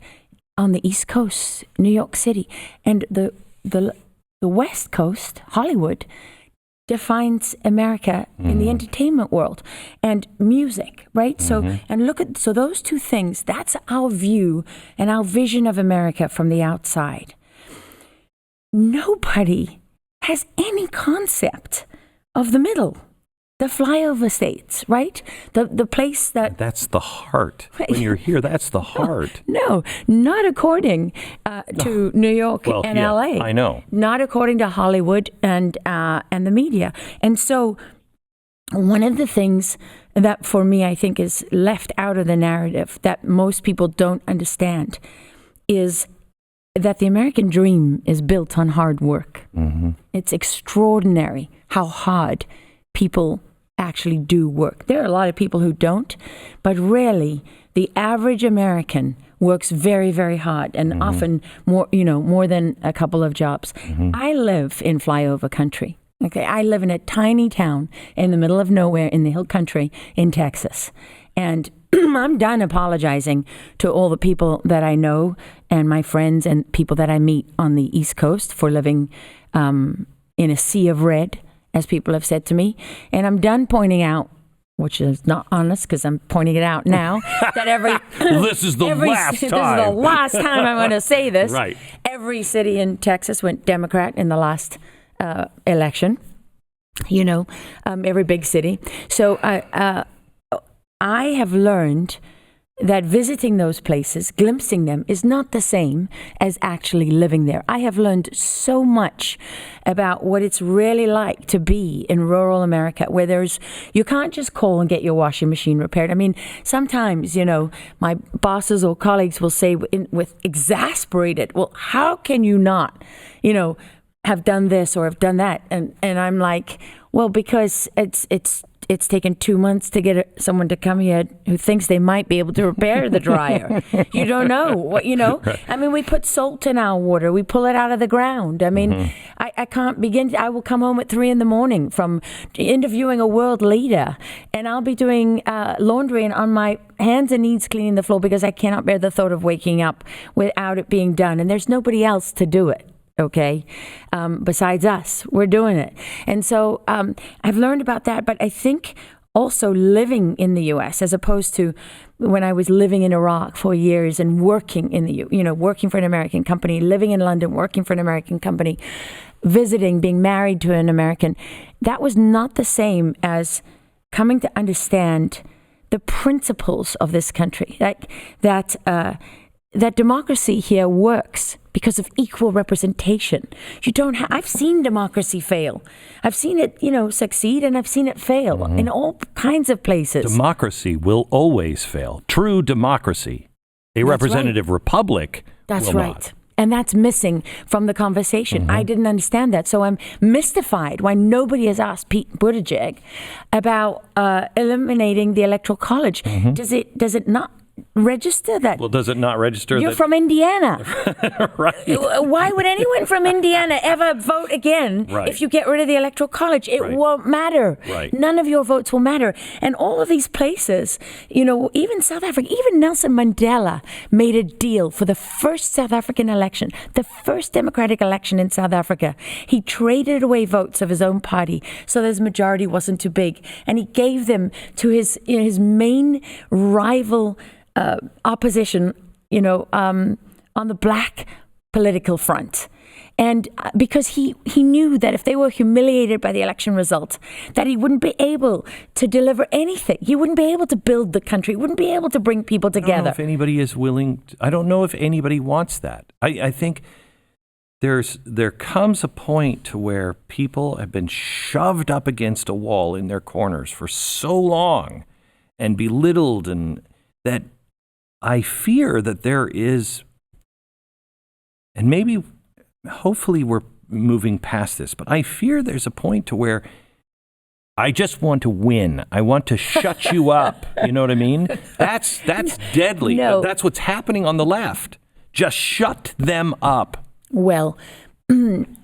On the East Coast, New York City, and the West Coast, Hollywood, defines America in the entertainment world and music, right? Mm-hmm. So those two things, that's our view and our vision of America from the outside. Nobody has any concept of the middle. The flyover states, right? The place that... That's the heart. When you're here, that's the heart. No, not according to New York and LA. I know. Not according to Hollywood and the media. And so one of the things that for me I think is left out of the narrative that most people don't understand is that the American dream is built on hard work. Mm-hmm. It's extraordinary how hard people actually do work. There are a lot of people who don't, but really the average American works very, very hard and often more than a couple of jobs. Mm-hmm. I live in flyover country. Okay, I live in a tiny town in the middle of nowhere in the hill country in Texas. And I'm done apologizing to all the people that I know and my friends and people that I meet on the East Coast for living in a sea of red, as people have said to me. And I'm done pointing out, which is not honest because I'm pointing it out now, that this is the last time. This is the last time I'm going to say this. Right. Every city in Texas went Democrat in the last election. Every big city. So I have learned that visiting those places, glimpsing them, is not the same as actually living there. I have learned so much about what it's really like to be in rural America, where you can't just call and get your washing machine repaired. I mean, sometimes, my bosses or colleagues will say with exasperated, well, how can you not, have done this or have done that? And I'm like, well, because it's it's taken 2 months to get someone to come here who thinks they might be able to repair the dryer. You don't know what, Right. I mean, we put salt in our water. We pull it out of the ground. I mean, I can't begin. I will come home at 3 a.m. from interviewing a world leader, and I'll be doing laundry and on my hands and knees cleaning the floor because I cannot bear the thought of waking up without it being done. And there's nobody else to do it. Okay, besides us, we're doing it. And so I've learned about that. But I think also living in the U.S. as opposed to when I was living in Iraq for years and working in the working for an American company, living in London, working for an American company, visiting, being married to an American, that was not the same as coming to understand the principles of this country. That democracy here works because of equal representation. I've seen democracy fail. I've seen it, succeed, and I've seen it fail in all kinds of places. Democracy will always fail. True democracy. A representative republic will not. And that's missing from the conversation. I didn't understand that. So I'm mystified why nobody has asked Pete Buttigieg about eliminating the Electoral College. Does it not register that? Well, does it not register? You're from Indiana. Right. Why would anyone from Indiana ever vote again if you get rid of the Electoral College? It won't matter. Right. None of your votes will matter. And all of these places, even South Africa, even Nelson Mandela made a deal for the first South African election, the first democratic election in South Africa. He traded away votes of his own party so that his majority wasn't too big. And he gave them to his main rival opposition, on the black political front. And because he knew that if they were humiliated by the election result, that he wouldn't be able to deliver anything. He wouldn't be able to build the country. He wouldn't be able to bring people together. I don't know if anybody is willing. I don't know if anybody wants that. I think there comes a point to where people have been shoved up against a wall in their corners for so long and belittled, and that I fear that there is, and maybe, hopefully we're moving past this, but I fear there's a point to where I just want to win. I want to shut you up. You know what I mean? That's deadly. No. That's what's happening on the left. Just shut them up. Well,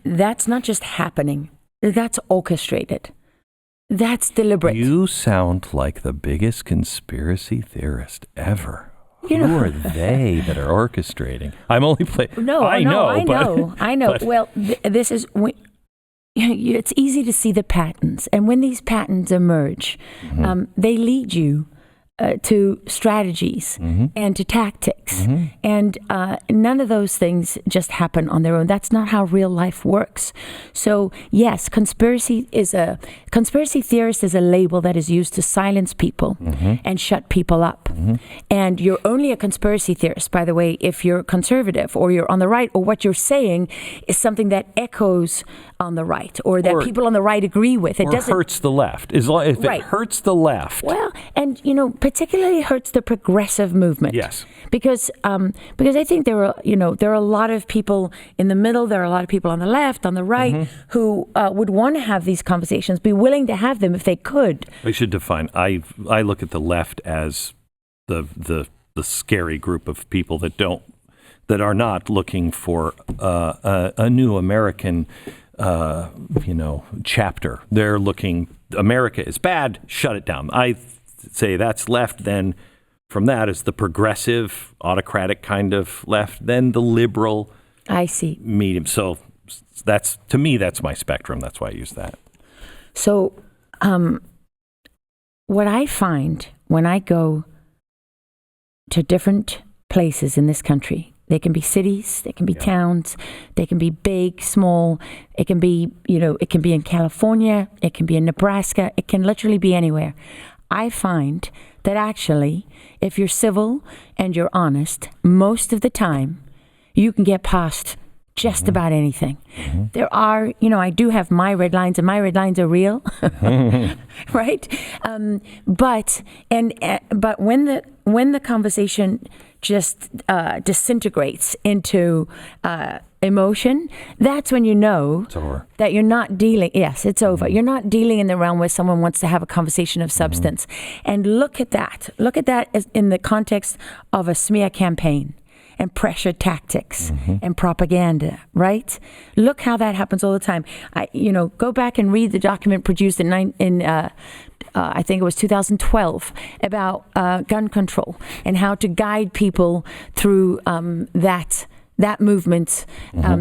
that's not just happening. That's orchestrated. That's deliberate. You sound like the biggest conspiracy theorist ever. Who are they that are orchestrating? I'm only playing. No, I know. But, well, this is. It's easy to see the patterns, and when these patterns emerge, they lead you to strategies and to tactics, and none of those things just happen on their own. That's not how real life works. So yes, conspiracy theorist is a label that is used to silence people and shut people up. And you're only a conspiracy theorist, by the way, if you're conservative or you're on the right, or what you're saying is something that echoes on the right, or that people on the right agree with. It doesn't hurts the left. If it hurts the left. Well, and particularly hurts the progressive movement. Yes. Because I think there are a lot of people in the middle, there are a lot of people on the left, on the right, who would want to have these conversations, be willing to have them if they could. We should define. I look at the left as the scary group of people that are not looking for a new American chapter. They're looking, America is bad, shut it down. I say that's left. Then from that is the progressive, autocratic kind of left. Then the liberal. I see. Medium. So to me, that's my spectrum. That's why I use that. So what I find when I go to different places in this country, they can be cities, they can be towns, they can be big, small, it can be, it can be in California, it can be in Nebraska, it can literally be anywhere. I find that actually, if you're civil and you're honest, most of the time, you can get past just about anything. There are, I do have my red lines, and my red lines are real, right? But when the conversation just disintegrates into emotion, that's when you know It's over. that you're not dealing. Yes, it's over. You're not dealing in the realm where someone wants to have a conversation of substance. And look at that. Look at that as in the context of a smear campaign and pressure tactics and propaganda, right? Look how that happens all the time. Go back and read the document produced in I think it was 2012 about gun control and how to guide people through that movement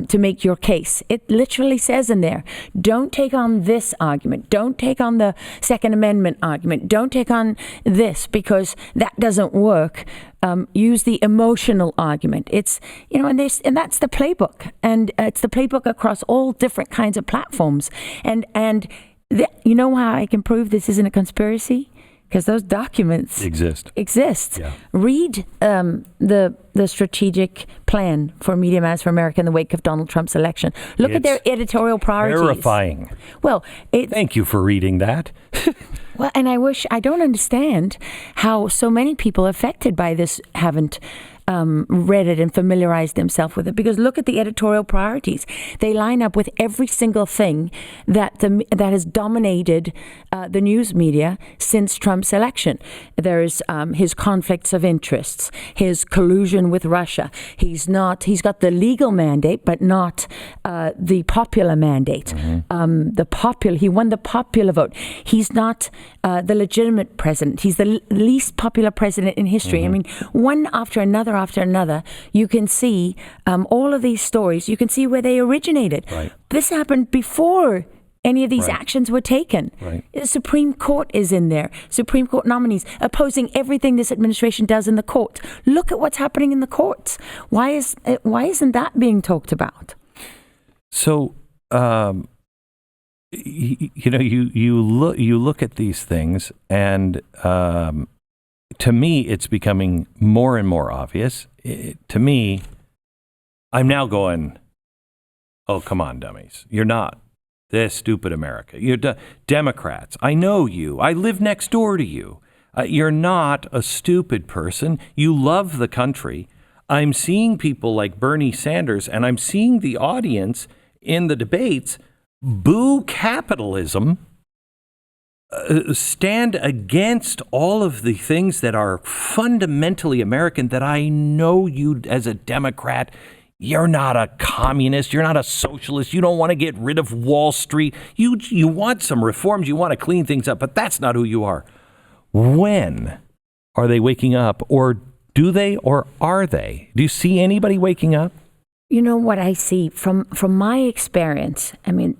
to make your case. It literally says in there, don't take on this argument. Don't take on the Second Amendment argument. Don't take on this because that doesn't work. Use the emotional argument. It's, and that's the playbook. And it's the playbook across all different kinds of platforms. And you know how I can prove this isn't a conspiracy? Because those documents exist. Yeah. Read the strategic plan for Media Matters for America in the wake of Donald Trump's election. Look at their editorial priorities. Terrifying. Well, thank you for reading that. Well, and I don't understand how so many people affected by this haven't read it and familiarized themselves with it, because look at the editorial priorities. They line up with every single thing that has dominated the news media since Trump's election. There's his conflicts of interests, his collusion with Russia. He's got the legal mandate, but not the popular mandate. He won the popular vote. He's not the legitimate president. He's the least popular president in history. I mean, one after another, you can see all of these stories. You can see where they originated. Right. This happened before any of these actions were taken. Right. The Supreme Court is in there. Supreme Court nominees opposing everything this administration does in the court. Look at what's happening in the courts. Why isn't that being talked about? So, you look at these things, and to me, it's becoming more and more obvious. To me, I'm now going, oh, come on, dummies. You're not. This stupid America. You're Democrats. I know you. I live next door to you. You're not a stupid person. You love the country. I'm seeing people like Bernie Sanders, and I'm seeing the audience in the debates boo capitalism, stand against all of the things that are fundamentally American that I know you as a Democrat. You're not a communist. You're not a socialist. You don't want to get rid of Wall Street. You want some reforms. You want to clean things up, but that's not who you are. When are they waking up, or do they, or are they? Do you see anybody waking up? You know what I see from my experience? I mean,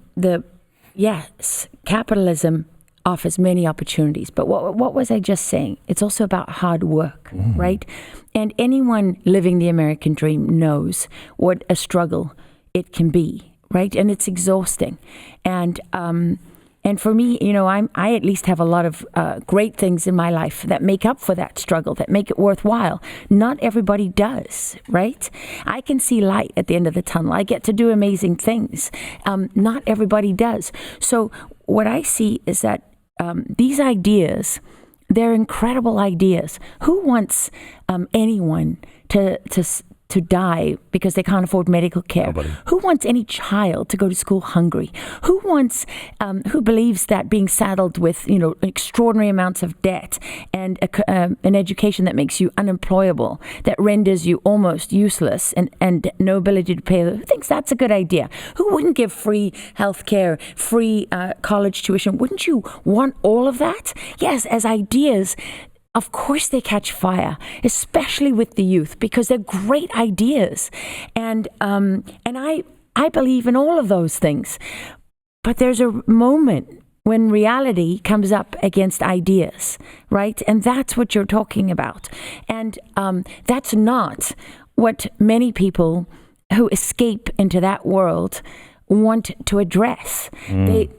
capitalism offers many opportunities, but what was I just saying? It's also about hard work, right? And anyone living the American dream knows what a struggle it can be, right? And it's exhausting. And for me, I at least have a lot of great things in my life that make up for that struggle, that make it worthwhile. Not everybody does, right? I can see light at the end of the tunnel. I get to do amazing things. Not everybody does. So what I see is that these ideas, they're incredible ideas. Who wants anyone to die because they can't afford medical care? Nobody. Who wants any child to go to school hungry? Who believes that being saddled with, extraordinary amounts of debt and an education that makes you unemployable, that renders you almost useless and no ability to pay, who thinks that's a good idea? Who wouldn't give free health care, free college tuition? Wouldn't you want all of that? Yes, as ideas, of course they catch fire, especially with the youth, because they're great ideas. And I believe in all of those things. But there's a moment when reality comes up against ideas, right? And that's what you're talking about. And that's not what many people who escape into that world want to address,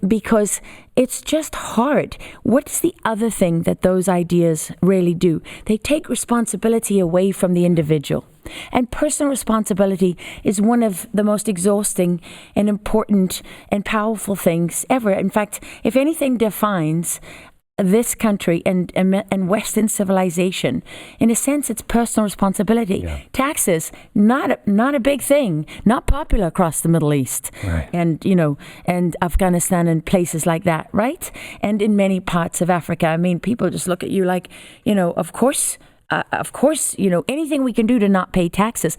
because it's just hard. What's the other thing that those ideas really do? They take responsibility away from the individual. And personal responsibility is one of the most exhausting and important and powerful things ever. In fact, if anything defines this country and Western civilization, in a sense, it's personal responsibility. Yeah. Taxes, not a big thing, not popular across the Middle East, Right. and and Afghanistan and places like that, right? And in many parts of Africa, I mean, people just look at you like, of course. Anything we can do to not pay taxes.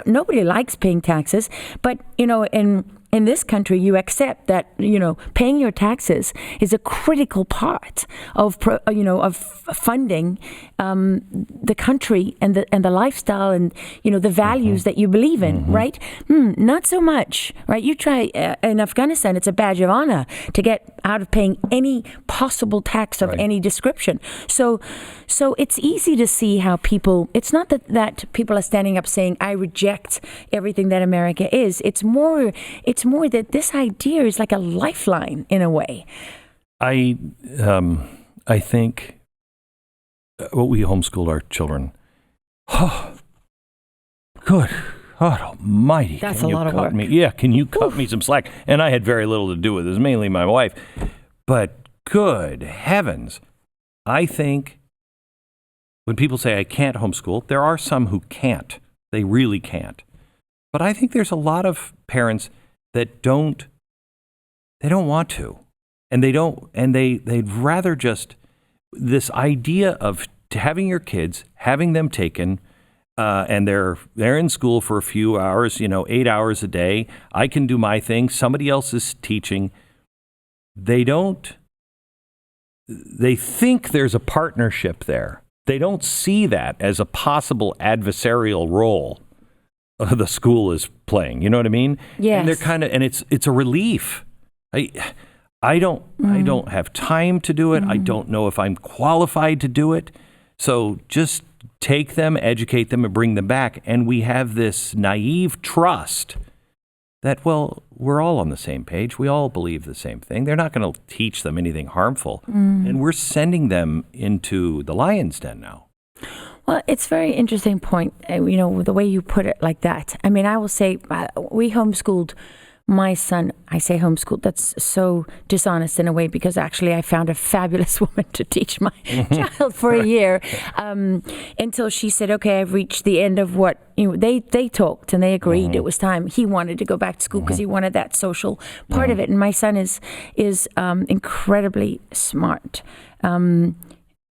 Nobody likes paying taxes, but in this country, you accept that paying your taxes is a critical part of funding the country and the lifestyle and the values that you believe in, right? Not so much, right? You try in Afghanistan, it's a badge of honor to get out of paying any possible tax of any description. So it's easy to see how people. It's not that people are standing up saying, "I reject everything that America is." It's more that this idea is like a lifeline in a way. I think we homeschooled our children. Oh, good God Almighty! That's a lot of work. Can you cut me some slack? And I had very little to do with it. It was mainly my wife. But good heavens, I think when people say I can't homeschool, there are some who can't. They really can't. But I think there's a lot of parents that don't want to, and they'd rather just this idea of having your kids, having them taken, and they're in school for a few hours, 8 hours a day. I can do my thing. Somebody else is teaching. They think there's a partnership there. They don't see that as a possible adversarial role the school is playing. You know what I mean? Yes. And they're and it's a relief. I don't have time to do it. I don't know if I'm qualified to do it. So just take them, educate them, and bring them back. And we have this naive trust that, well, we're all on the same page. We all believe the same thing. They're not going to teach them anything harmful. And we're sending them into the lion's den now. Well, it's a very interesting point, the way you put it like that. I mean, I will say we homeschooled my son. I say homeschooled. That's so dishonest in a way, because actually I found a fabulous woman to teach my child for a year until she said, okay, I've reached the end of what, they talked and they agreed it was time. He wanted to go back to school because he wanted that social part of it. And my son is incredibly smart.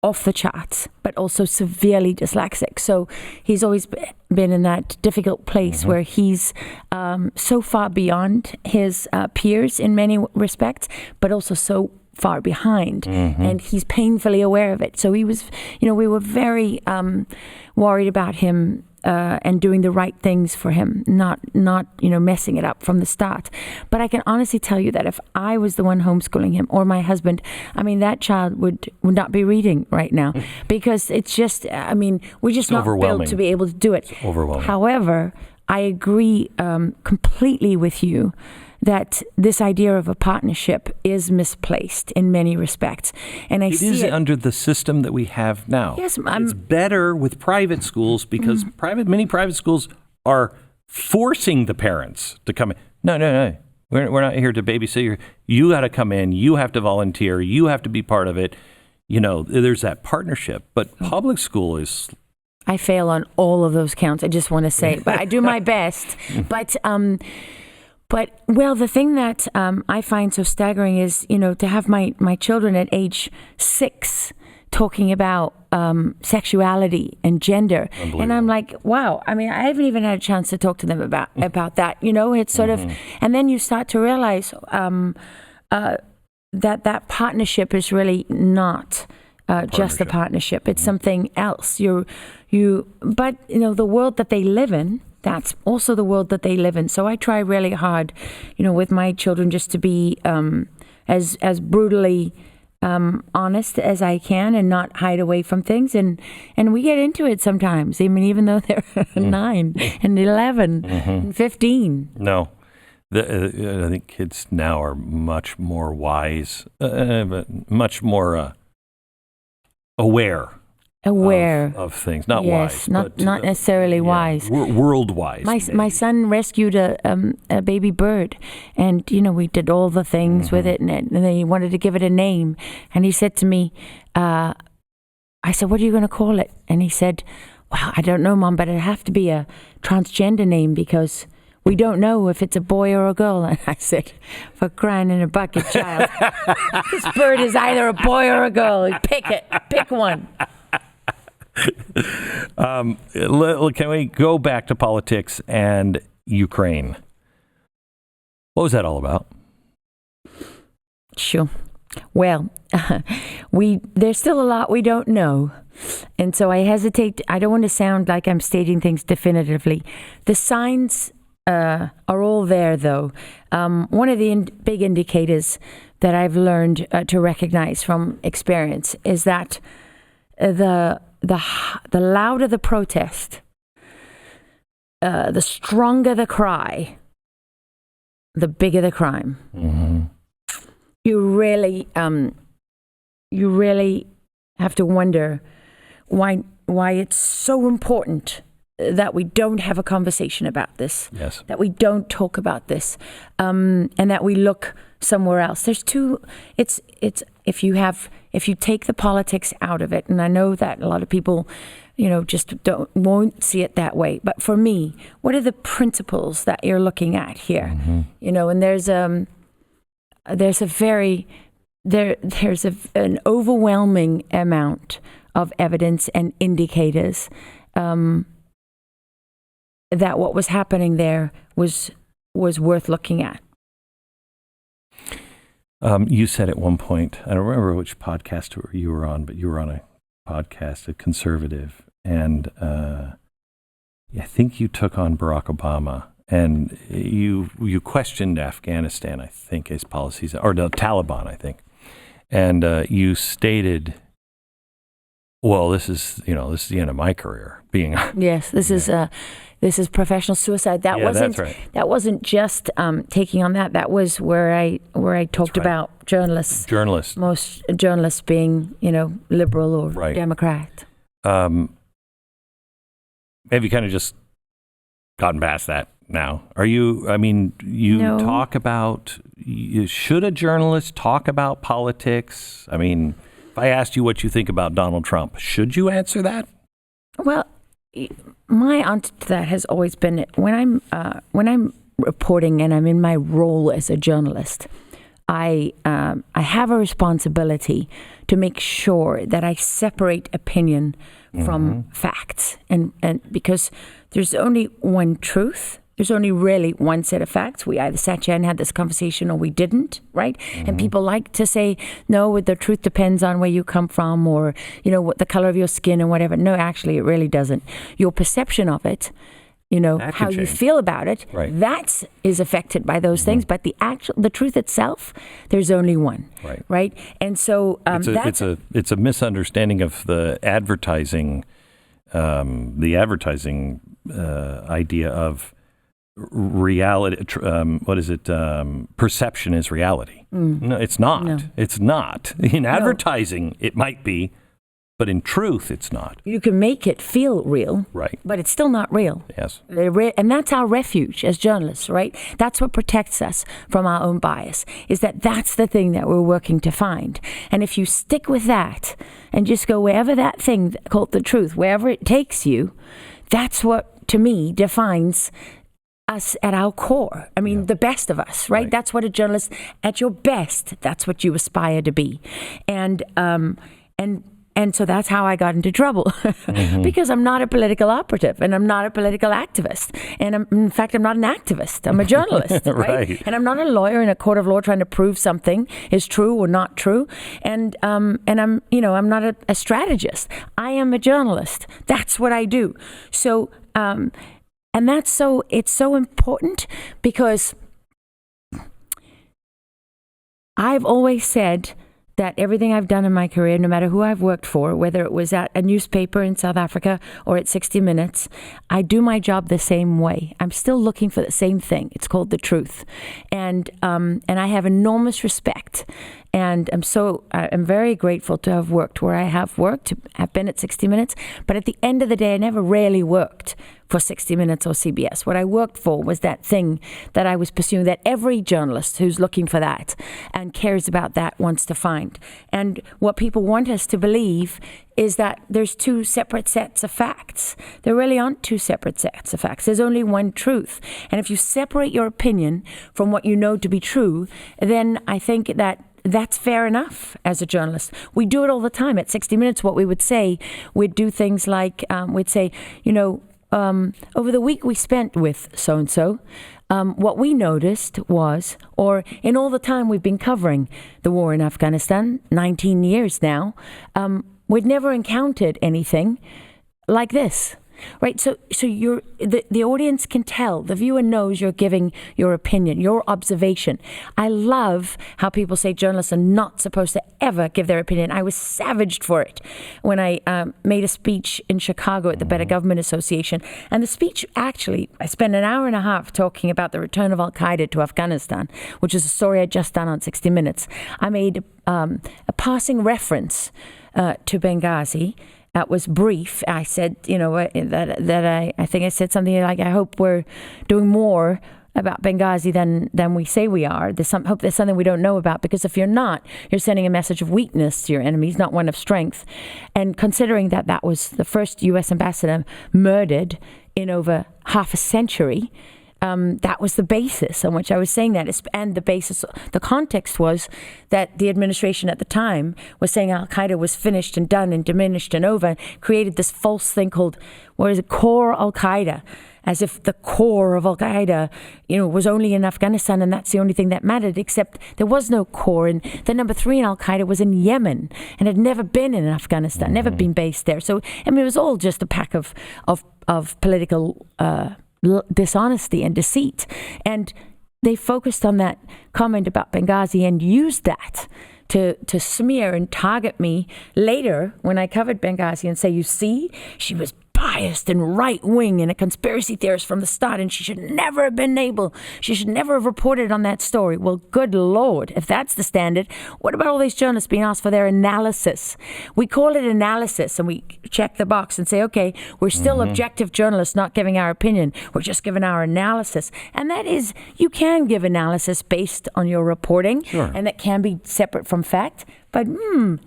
Off the charts, but also severely dyslexic. So he's always been in that difficult place where he's so far beyond his peers in many respects, but also so far behind. And he's painfully aware of it. So he was, we were very worried about him and doing the right things for him, not messing it up from the start. But I can honestly tell you that if I was the one homeschooling him, or my husband, I mean, that child would not be reading right now, because it's just, we're just not built to be able to do it. It's overwhelming. However, I agree completely with you that this idea of a partnership is misplaced in many respects. And it is under the system that we have now. Yes, it's better with private schools because many private schools are forcing the parents to come in. No. We're not here to babysit. You got to come in. You have to volunteer. You have to be part of it. There's that partnership. But public school is... I fail on all of those counts. I just want to say, but I do my best. But the thing that I find so staggering is, to have my children at age 6 talking about sexuality and gender. And I'm like, wow, I mean, I haven't even had a chance to talk to them about that. It's sort of, and then you start to realize that partnership is really not just a partnership. It's something else. But the world that they live in, that's also the world that they live in. So I try really hard, with my children, just to be as brutally honest as I can and not hide away from things. And we get into it sometimes. I mean, even though they're 9 and 11 and 15. No. I think kids now are much more wise, but much more aware aware of things, not yes, wise, not but, not necessarily wise. World wise. My son rescued a baby bird, and we did all the things with it, and then he wanted to give it a name, and he said to me, I said, "What are you going to call it?" And he said, "Well, I don't know, Mom, but it'd have to be a transgender name because we don't know if it's a boy or a girl." And I said, "For crying in a bucket, child, this bird is either a boy or a girl. Pick one." Can we go back to politics and Ukraine? What was that all about? Sure. Well, there's still a lot we don't know. And so I hesitate. I don't want to sound like I'm stating things definitively. The signs are all there, though. One of the big indicators that I've learned to recognize from experience is that the louder the protest, the stronger the cry, the bigger the crime. Mm-hmm. You really have to wonder why it's so important that we don't have a conversation about this. Yes. That we don't talk about this, and that we look somewhere else. There's two. It's if you take the politics out of it, and I know that a lot of people, just won't see it that way. But for me, what are the principles that you're looking at here? Mm-hmm. And there's an overwhelming amount of evidence and indicators that what was happening there was worth looking at. You said at one point, I don't remember which podcast you were on, but you were on a podcast, a conservative, and I think you took on Barack Obama. And you questioned Afghanistan, I think, his policies, or the Taliban, I think. And you stated, well, this is the end of my career. Yes, this is professional suicide. That's right. That wasn't just taking on that. That was where I talked about journalists. Most journalists being, liberal or Democrat. Have you kind of just gotten past that now? Are you, No. talk about, should a journalist talk about politics? I mean, if I asked you what you think about Donald Trump, should you answer that? Well, my answer to that has always been when I'm reporting and I'm in my role as a journalist, I have a responsibility to make sure that I separate opinion from facts, and because there's only one truth. There's only really one set of facts. We either sat here and had this conversation or we didn't, right? Mm-hmm. And people like to say, no, the truth depends on where you come from or, what the color of your skin and whatever. No, actually, it really doesn't. Your perception of it, how you feel about it, that is affected by those things. But the truth itself, there's only one, right? And so it's a misunderstanding of the advertising idea of reality. What is it? Perception is reality. No, it's not. No. It's not. In advertising, it might be, but in truth, it's not. You can make it feel real, right? But it's still not real. Yes. And that's our refuge as journalists, right? That's what protects us from our own bias, is that's the thing that we're working to find. And if you stick with that and just go wherever that thing called the truth, wherever it takes you, that's what, to me, defines us at our core. I mean, the best of us, right? That's what a journalist, at your best, that's what you aspire to be. And so that's how I got into trouble because I'm not a political operative and I'm not a political activist. And in fact, I'm not an activist. I'm a journalist, right? And I'm not a lawyer in a court of law trying to prove something is true or not true. And I'm not a strategist. I am a journalist. That's what I do. So, and it's so important because I've always said that everything I've done in my career, no matter who I've worked for, whether it was at a newspaper in South Africa or at 60 Minutes, I do my job the same way. I'm still looking for the same thing. It's called the truth. And I have enormous respect And I'm very grateful to have worked where I have worked, to have been at 60 Minutes. But at the end of the day, I never really worked for 60 Minutes or CBS. What I worked for was that thing that I was pursuing, that every journalist who's looking for that and cares about that wants to find. And what people want us to believe is that there's two separate sets of facts. There really aren't two separate sets of facts. There's only one truth. And if you separate your opinion from what you know to be true, then I think that's fair enough as a journalist. We do it all the time. At 60 Minutes, what we would say, we'd do things like, we'd say, over the week we spent with so-and-so, what we noticed was, or in all the time we've been covering the war in Afghanistan, 19 years now, we'd never encountered anything like this. Right, so the audience can tell, the viewer knows you're giving your opinion, your observation. I love how people say journalists are not supposed to ever give their opinion. I was savaged for it when I made a speech in Chicago at the Better Government Association. And the speech, actually, I spent an hour and a half talking about the return of Al-Qaeda to Afghanistan, which is a story I'd just done on 60 Minutes. I made a passing reference to Benghazi. That was brief. I said, that I think I said something like, I hope we're doing more about Benghazi than we say we are. Hope there's something we don't know about, because if you're not, you're sending a message of weakness to your enemies, not one of strength. And considering that was the first U.S. ambassador murdered in over half a century, that was the basis on which I was saying that. And the context was that the administration at the time was saying Al-Qaeda was finished and done and diminished and over, and created this false thing called, core Al-Qaeda, as if the core of Al-Qaeda, was only in Afghanistan and that's the only thing that mattered, except there was no core. And the number 3 in Al-Qaeda was in Yemen and had never been in Afghanistan, never been based there. So, it was all just a pack of political dishonesty and deceit. And they focused on that comment about Benghazi and used that to smear and target me later when I covered Benghazi and say, you see, she was biased and right-wing and a conspiracy theorist from the start, and she should never have reported on that story. Well, good Lord, if that's the standard, what about all these journalists being asked for their analysis? We call it analysis, and we check the box and say, okay, we're still objective journalists, not giving our opinion. We're just giving our analysis. And that is, you can give analysis based on your reporting, and that can be separate from fact. But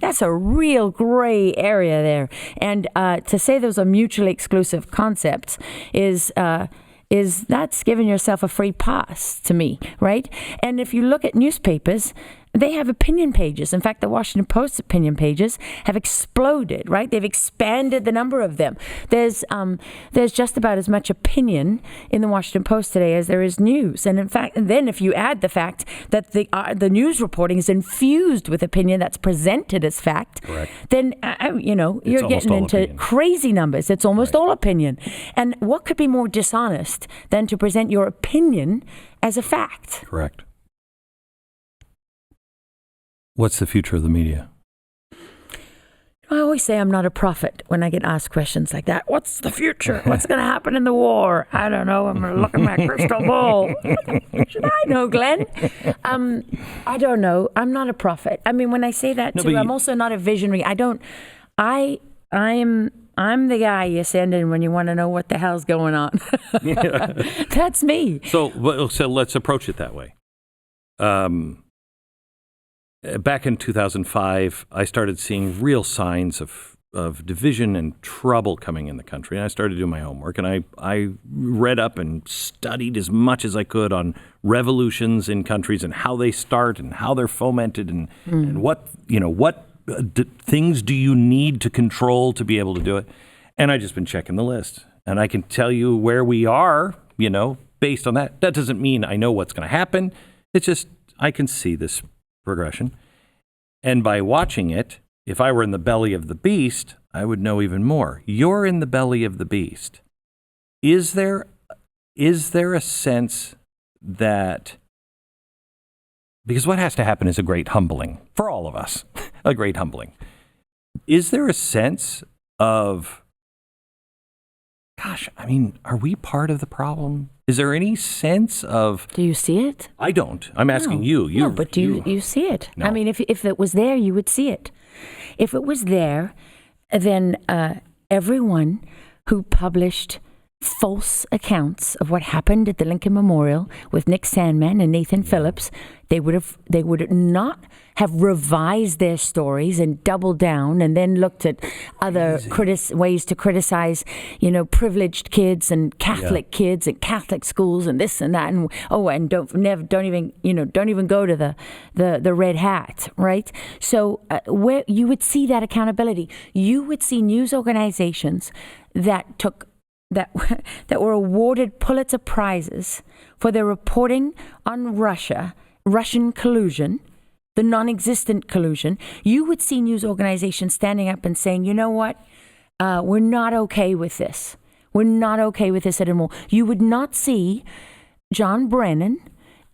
that's a real gray area there. And to say those are mutually exclusive concepts is that's giving yourself a free pass to me, right? And if you look at newspapers, they have opinion pages. In fact, the Washington Post's opinion pages have exploded, right? They've expanded the number of them. There's just about as much opinion in the Washington Post today as there is news. And in fact, and then if you add the fact that the news reporting is infused with opinion that's presented as fact, correct, then you're getting into opinion. Crazy numbers. It's almost all opinion. And what could be more dishonest than to present your opinion as a fact? Correct. What's the future of the media? I always say I'm not a prophet when I get asked questions like that. What's the future? What's going to happen in the war? I don't know. I'm going to look at my crystal ball. Should I know, Glenn? I don't know. I'm not a prophet. I mean, when I say that too, I'm also not a visionary. I'm the guy you send in when you want to know what the hell's going on. That's me. So let's approach it that way. Back in 2005, I started seeing real signs of division and trouble coming in the country. And I started doing my homework, and I read up and studied as much as I could on revolutions in countries and how they start and how they're fomented and what things do you need to control to be able to do it. And I've just been checking the list. And I can tell you where we are, based on that. That doesn't mean I know what's going to happen. It's just I can see this progression. And by watching it, if I were in the belly of the beast, I would know even more. You're in the belly of the beast. Is there a sense that, because what has to happen is a great humbling for all of us, a great humbling. Is there a sense of, are we part of the problem? Is there any sense of... Do you see it? I don't. I'm asking you. No, but do you see it? No. I mean, if it was there, you would see it. If it was there, then everyone who published false accounts of what happened at the Lincoln Memorial with Nick Sandmann and Nathan Phillips, they would not have revised their stories and doubled down and then looked at other ways to criticize, privileged kids and Catholic kids and Catholic schools and this and that, and don't even go to the red hat, right? So where you would see that accountability, you would see news organizations that were awarded Pulitzer Prizes for their reporting on Russian collusion, the non-existent collusion. You would see news organizations standing up and saying, you know what, we're not okay with this. We're not okay with this anymore. You would not see John Brennan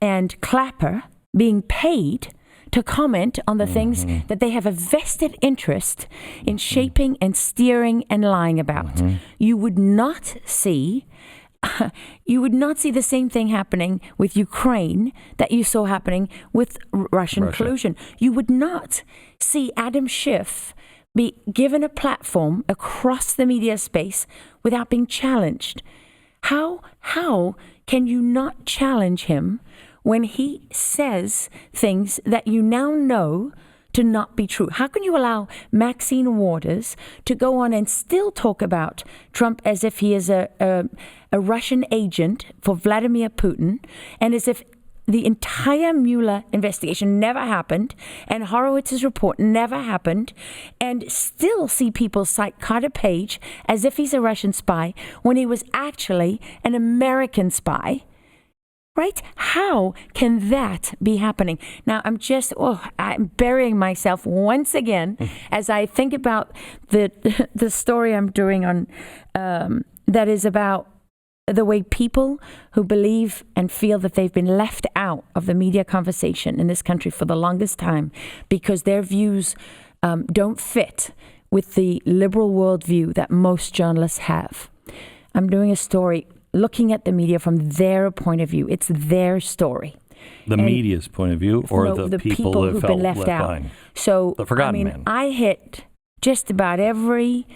and Clapper being paid to comment on the things that they have a vested interest in shaping and steering and lying about. You would not see the same thing happening with Ukraine that you saw happening with Russian collusion. You would not see Adam Schiff be given a platform across the media space without being challenged. How can you not challenge him when he says things that you now know to not be true? How can you allow Maxine Waters to go on and still talk about Trump as if he is a Russian agent for Vladimir Putin, and as if the entire Mueller investigation never happened and Horowitz's report never happened, and still see people cite Carter Page as if he's a Russian spy when he was actually an American spy? Right? How can that be happening? Now, I'm burying myself once again as I think about the story I'm doing on that is about the way people who believe and feel that they've been left out of the media conversation in this country for the longest time because their views don't fit with the liberal worldview that most journalists have. I'm doing a story looking at the media from their point of view. It's their story. The media's point of view, or the people who've been left out. Behind. So, the forgotten man. I hit just about every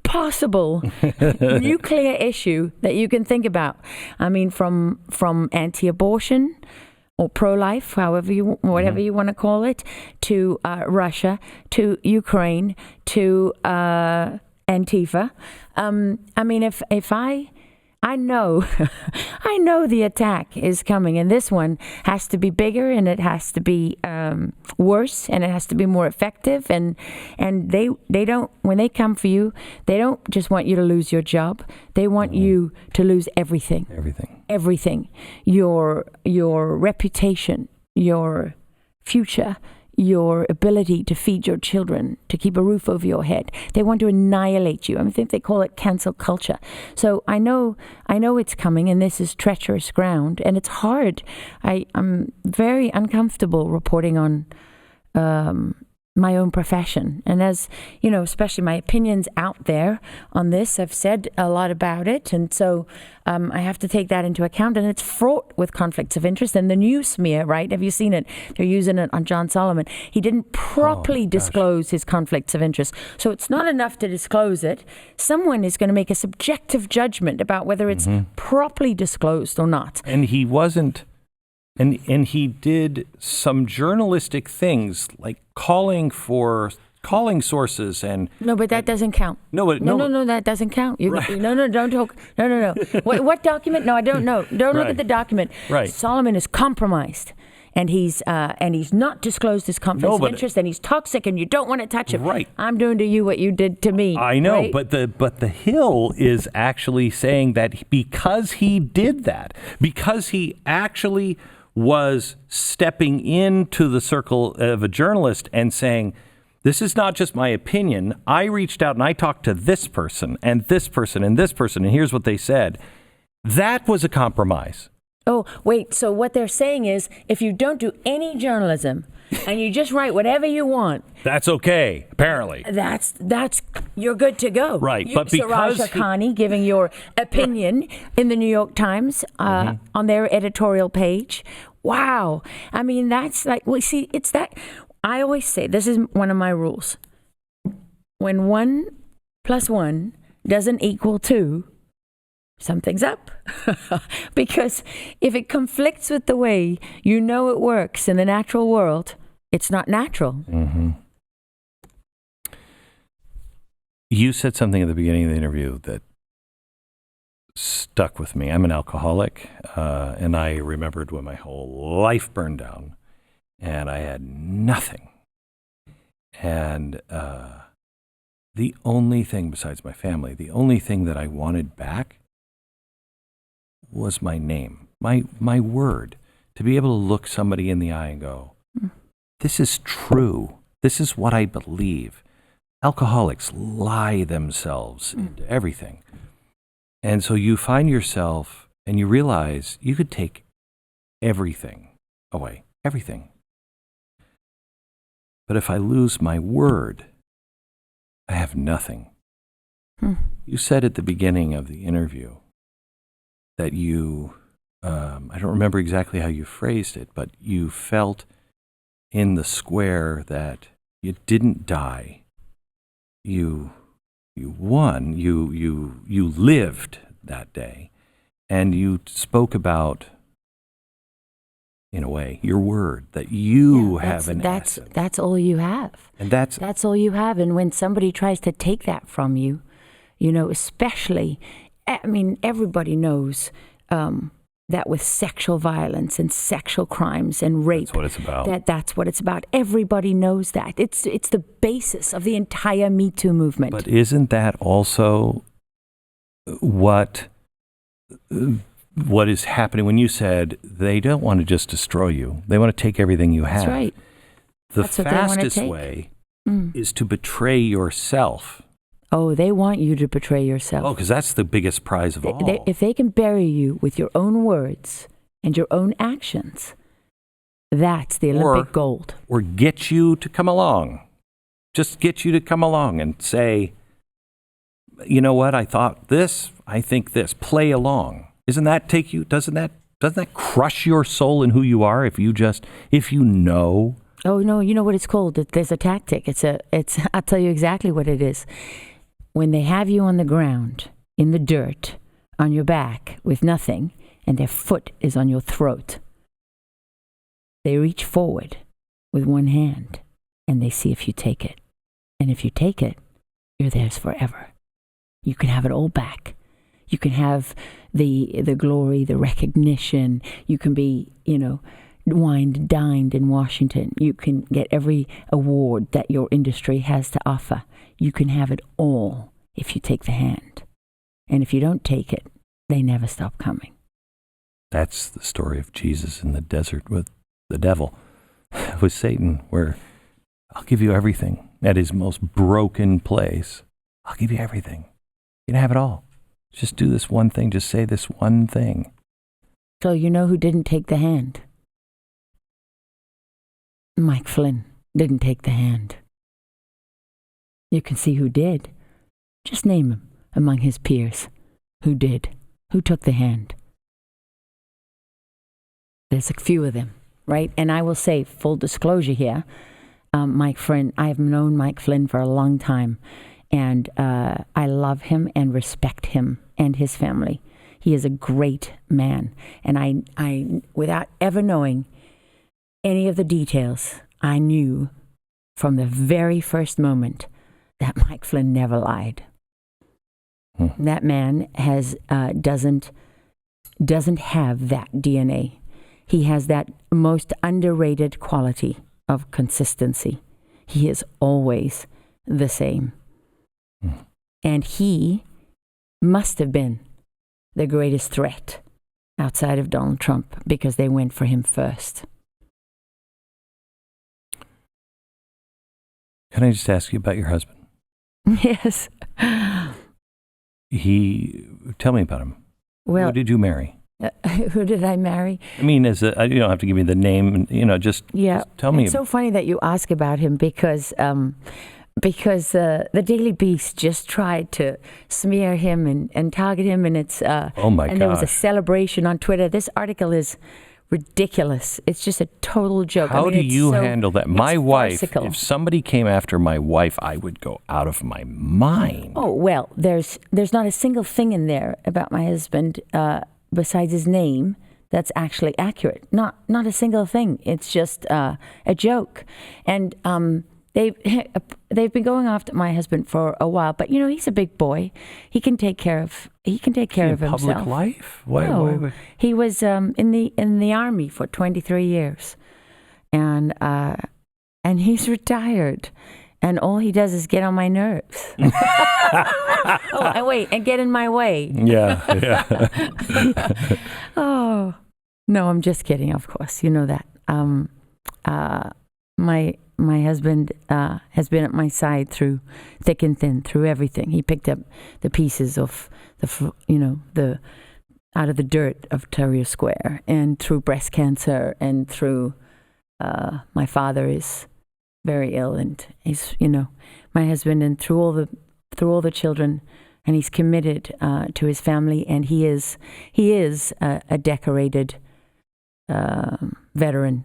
possible nuclear issue that you can think about. I mean, from anti-abortion or pro-life, whatever you want to call it, to Russia, to Ukraine, to Antifa. If I know, I know the attack is coming, and this one has to be bigger, and it has to be worse, and it has to be more effective. And they don't, when they come for you, they don't just want you to lose your job. They want you to lose everything. Everything. Your reputation, your future, your ability to feed your children, to keep a roof over your head. They want to annihilate you. I think they call it cancel culture. So I know it's coming, and this is treacherous ground, and it's hard. I'm very uncomfortable reporting on my own profession. And as you know, especially my opinions out there on this, I've said a lot about it. And so I have to take that into account. And it's fraught with conflicts of interest. And the news smear, right? Have you seen it? They're using it on John Solomon. He didn't properly disclose his conflicts of interest. So it's not enough to disclose it. Someone is going to make a subjective judgment about whether it's properly disclosed or not. And he wasn't. And he did some journalistic things like calling sources and... No, but that doesn't count. No, that doesn't count. No, don't talk. No. What document? No, I don't know. Don't look at the document. Right. Solomon is compromised. And he's not disclosed his conflicts of interest, and he's toxic, and you don't want to touch him. Right. I'm doing to you what you did to me. I know, right? but the Hill is actually saying that because he did that, because he actually was stepping into the circle of a journalist and saying, this is not just my opinion. I reached out and I talked to this person and this person and this person, and here's what they said. That was a compromise. Oh, wait. So what they're saying is, if you don't do any journalism and you just write whatever you want, That's okay, apparently. that's you're good to go. Right, You, but because Siraj Haqqani giving your opinion in the New York Times on their editorial page. Wow. I mean, that's like, well, see, it's that. I always say, this is one of my rules. When 1 + 1 doesn't equal 2, something's up. Because if it conflicts with the way you know it works in the natural world, it's not natural. Mm-hmm. You said something at the beginning of the interview that stuck with me. I'm an alcoholic, and I remembered when my whole life burned down, and I had nothing. And the only thing besides my family, the only thing that I wanted back was my name, my word, to be able to look somebody in the eye and go, this is true. This is what I believe. Alcoholics lie themselves into everything. And so you find yourself and you realize you could take everything away, everything. But if I lose my word, I have nothing. You said at the beginning of the interview that you, I don't remember exactly how you phrased it, but you felt in the square that you didn't die. You won. You lived that day, and you spoke about, in a way, your word, that you have an asset. That's all you have. And that's all you have. And when somebody tries to take that from you, especially, I mean, everybody knows that with sexual violence and sexual crimes and rape, that's what it's about. That's what it's about. Everybody knows that. It's the basis of the entire Me Too movement. But isn't that also what is happening when you said they don't want to just destroy you? They want to take everything you have. That's right. The fastest way is to betray yourself. Oh, they want you to betray yourself. Oh, because that's the biggest prize of all. If they can bury you with your own words and your own actions, that's the Olympic gold. Or get you to come along. Just get you to come along and say, you know what, I thought this, I think this. Play along. Doesn't that doesn't that crush your soul and who you are if you know? Oh no, you know what it's called? There's a tactic. I'll tell you exactly what it is. When they have you on the ground, in the dirt, on your back, with nothing, and their foot is on your throat, they reach forward with one hand, and they see if you take it. And if you take it, you're theirs forever. You can have it all back. You can have the glory, the recognition. You can be, wined, dined in Washington. You can get every award that your industry has to offer. You can have it all if you take the hand. And if you don't take it, they never stop coming. That's the story of Jesus in the desert with the devil, with Satan, where I'll give you everything. At his most broken place, I'll give you everything. You can have it all. Just do this one thing. Just say this one thing. So you know who didn't take the hand? Mike Flynn didn't take the hand. You can see who did. Just name him among his peers. Who did? Who took the hand? There's a few of them, right? And I will say, full disclosure here, Mike Flynn, I have known Mike Flynn for a long time, and I love him and respect him and his family. He is a great man. And I without ever knowing any of the details, I knew from the very first moment that Mike Flynn never lied. That man doesn't have that DNA. He has that most underrated quality of consistency. He is always the same. And he must have been the greatest threat outside of Donald Trump because they went for him first. Can I just ask you about your husband? Yes. Tell me about him. Well, Who did you marry? Who did I marry? I mean, you don't have to give me the name. Just tell me. It's so funny that you ask about him because the Daily Beast just tried to smear him and target him, and it's oh my and there was a celebration on Twitter. This article is ridiculous. It's just a total joke. How do you handle that? My wife, farcical. If somebody came after my wife, I would go out of my mind. Oh, well, there's not a single thing in there about my husband besides his name that's actually accurate. Not a single thing. It's just a joke. And they've been going after my husband for a while, but he's a big boy. He can take care of himself. Public life? Why? He was in the army for 23 years, and he's retired, and all he does is get on my nerves. And get in my way. Yeah. Oh no, I'm just kidding. Of course, you know that. My husband has been at my side through thick and thin, through everything. He picked up the pieces of the out of the dirt of Tahrir Square, and through breast cancer, and through my father is very ill, and he's my husband, and through all the children, and he's committed to his family, and he is a decorated veteran.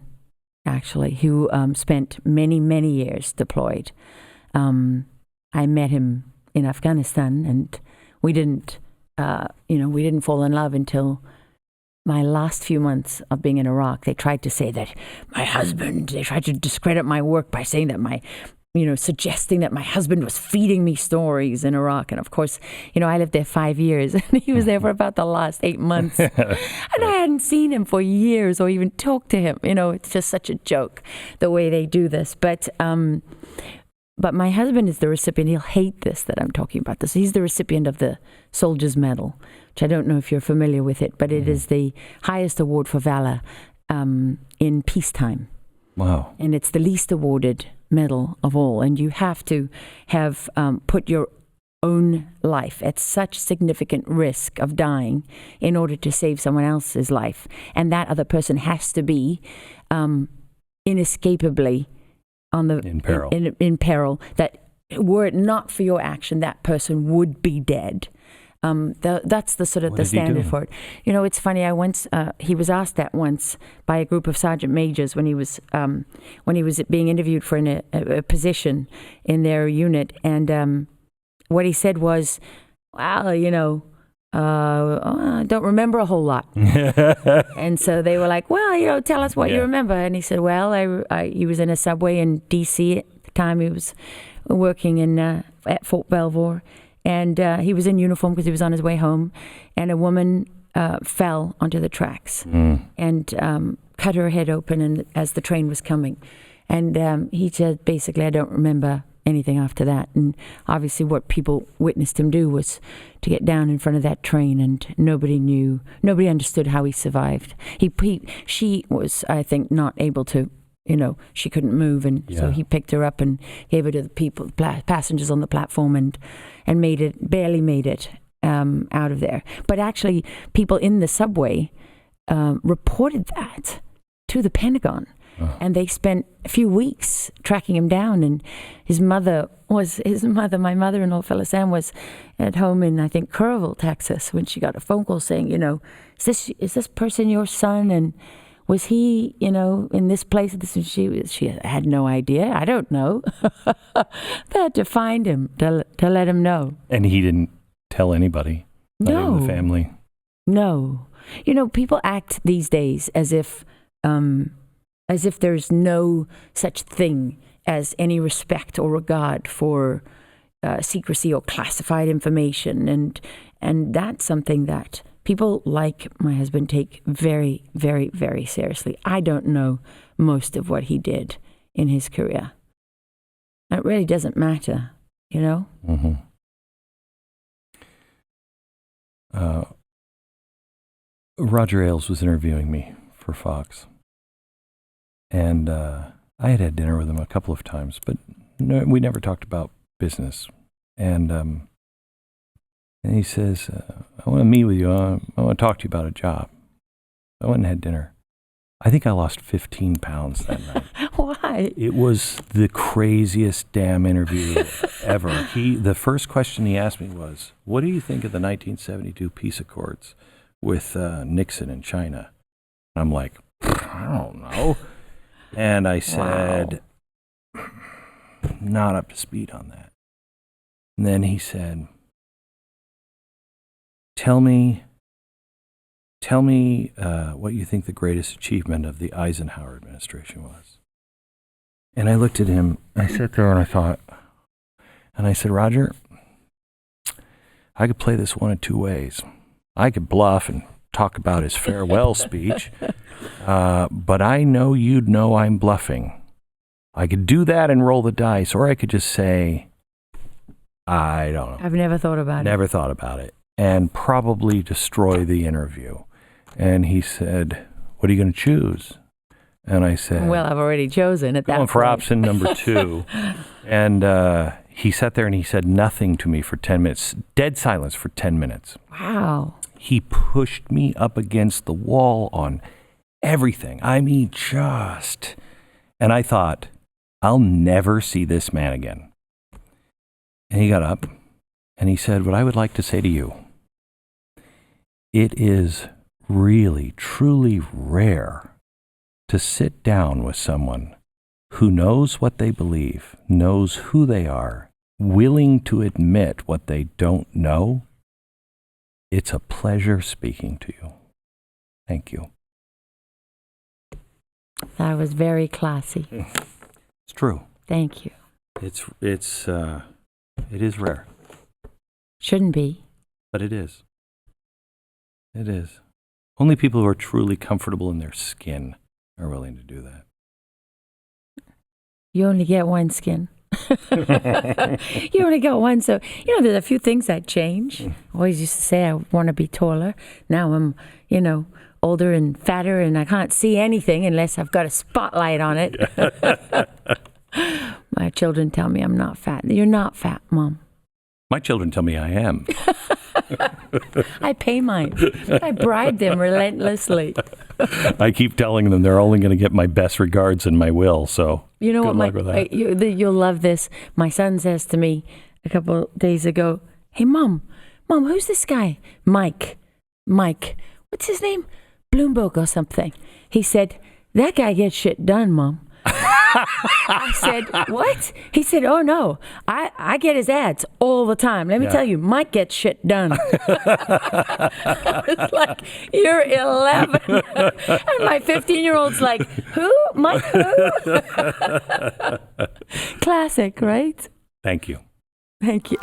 Actually, who spent many years deployed. I met him in Afghanistan, and we didn't fall in love until my last few months of being in Iraq. They tried to say that they tried to discredit my work by saying that suggesting that my husband was feeding me stories in Iraq. And of course, I lived there 5 years, and he was there for about the last 8 months. And I hadn't seen him for years or even talked to him. It's just such a joke, the way they do this. But my husband is the recipient. He'll hate this that I'm talking about this. He's the recipient of the Soldier's Medal, which I don't know if you're familiar with it, but it is the highest award for valor in peacetime. Wow. And it's the least awarded medal of all. And you have to have put your own life at such significant risk of dying in order to save someone else's life. And that other person has to be inescapably in peril. In peril, that were it not for your action, that person would be dead. That's the sort of the standard for it. It's funny. He was asked that once by a group of sergeant majors when he was being interviewed for a position in their unit, and what he said was, "Well, I don't remember a whole lot." And so they were like, "Well, tell us what you remember." And he said, "Well, he was in a subway in D.C. at the time. He was working at Fort Belvoir." And he was in uniform because he was on his way home, and a woman fell onto the tracks and cut her head open as the train was coming. And he said, basically, I don't remember anything after that. And obviously what people witnessed him do was to get down in front of that train, and nobody understood how he survived. She was, I think, not able to, she couldn't move, and so he picked her up and gave her to the passengers on the platform, and barely made it out of there. But actually, people in the subway reported that to the Pentagon, and they spent a few weeks tracking him down. And my mother-in-law, Phyllis Ann, was at home in, I think, Kerrville, Texas, when she got a phone call saying, is this person your son? And was he, in this place? She had no idea. I don't know. They had to find him to let him know. And he didn't tell anybody? Not even the family? No. People act these days as if there's no such thing as any respect or regard for secrecy or classified information. And that's something that people like my husband take very, very, very seriously. I don't know most of what he did in his career. It really doesn't matter, Mm-hmm. Roger Ailes was interviewing me for Fox. And I had dinner with him a couple of times, but we never talked about business. And he says, I want to meet with you. I want to talk to you about a job. I went and had dinner. I think I lost 15 pounds that night. Why? It was the craziest damn interview ever. The first question he asked me was, what do you think of the 1972 peace accords with Nixon and China? And I'm like, I don't know. And I said, not up to speed on that. And then he said, tell me what you think the greatest achievement of the Eisenhower administration was. And I looked at him, I sat there and I thought, and I said, Roger, I could play this one of two ways. I could bluff and talk about his farewell speech, but I know you'd know I'm bluffing. I could do that and roll the dice, or I could just say, I don't know. I've never thought about it. Never thought about it. And probably destroy the interview. And he said, what are you going to choose? And I said, well, I've already chosen at that going point. for option number 2. And he sat there and he said nothing to me for 10 minutes. Dead silence for 10 minutes. Wow. He pushed me up against the wall on everything. I mean, just. And I thought, I'll never see this man again. And he got up and he said, what I would like to say to you, it is really, truly rare to sit down with someone who knows what they believe, knows who they are, willing to admit what they don't know. It's a pleasure speaking to you. Thank you. That was very classy. It's true. Thank you. It is rare, Shouldn't be. but it is. It is. Only people who are truly comfortable in their skin are willing to do that. You only get one skin. You only got one. So, there's a few things that change. I always used to say I want to be taller. Now I'm, older and fatter and I can't see anything unless I've got a spotlight on it. My children tell me I'm not fat. You're not fat, Mom. My children tell me I am. I pay mine. I bribe them relentlessly. I keep telling them they're only going to get my best regards and my will. So you know good what? luck with that. You'll love this. My son says to me a couple days ago, "Hey, Mom, who's this guy? Mike. What's his name? Bloomberg or something." He said, "That guy gets shit done, Mom." I said, "What?" He said, "Oh no, I get his ads all the time. Let me tell you, Mike gets shit done." I was like, "You're 11," and my 15-year-old's like, "Who? Mike? Who?" Classic, right? Thank you. Thank you.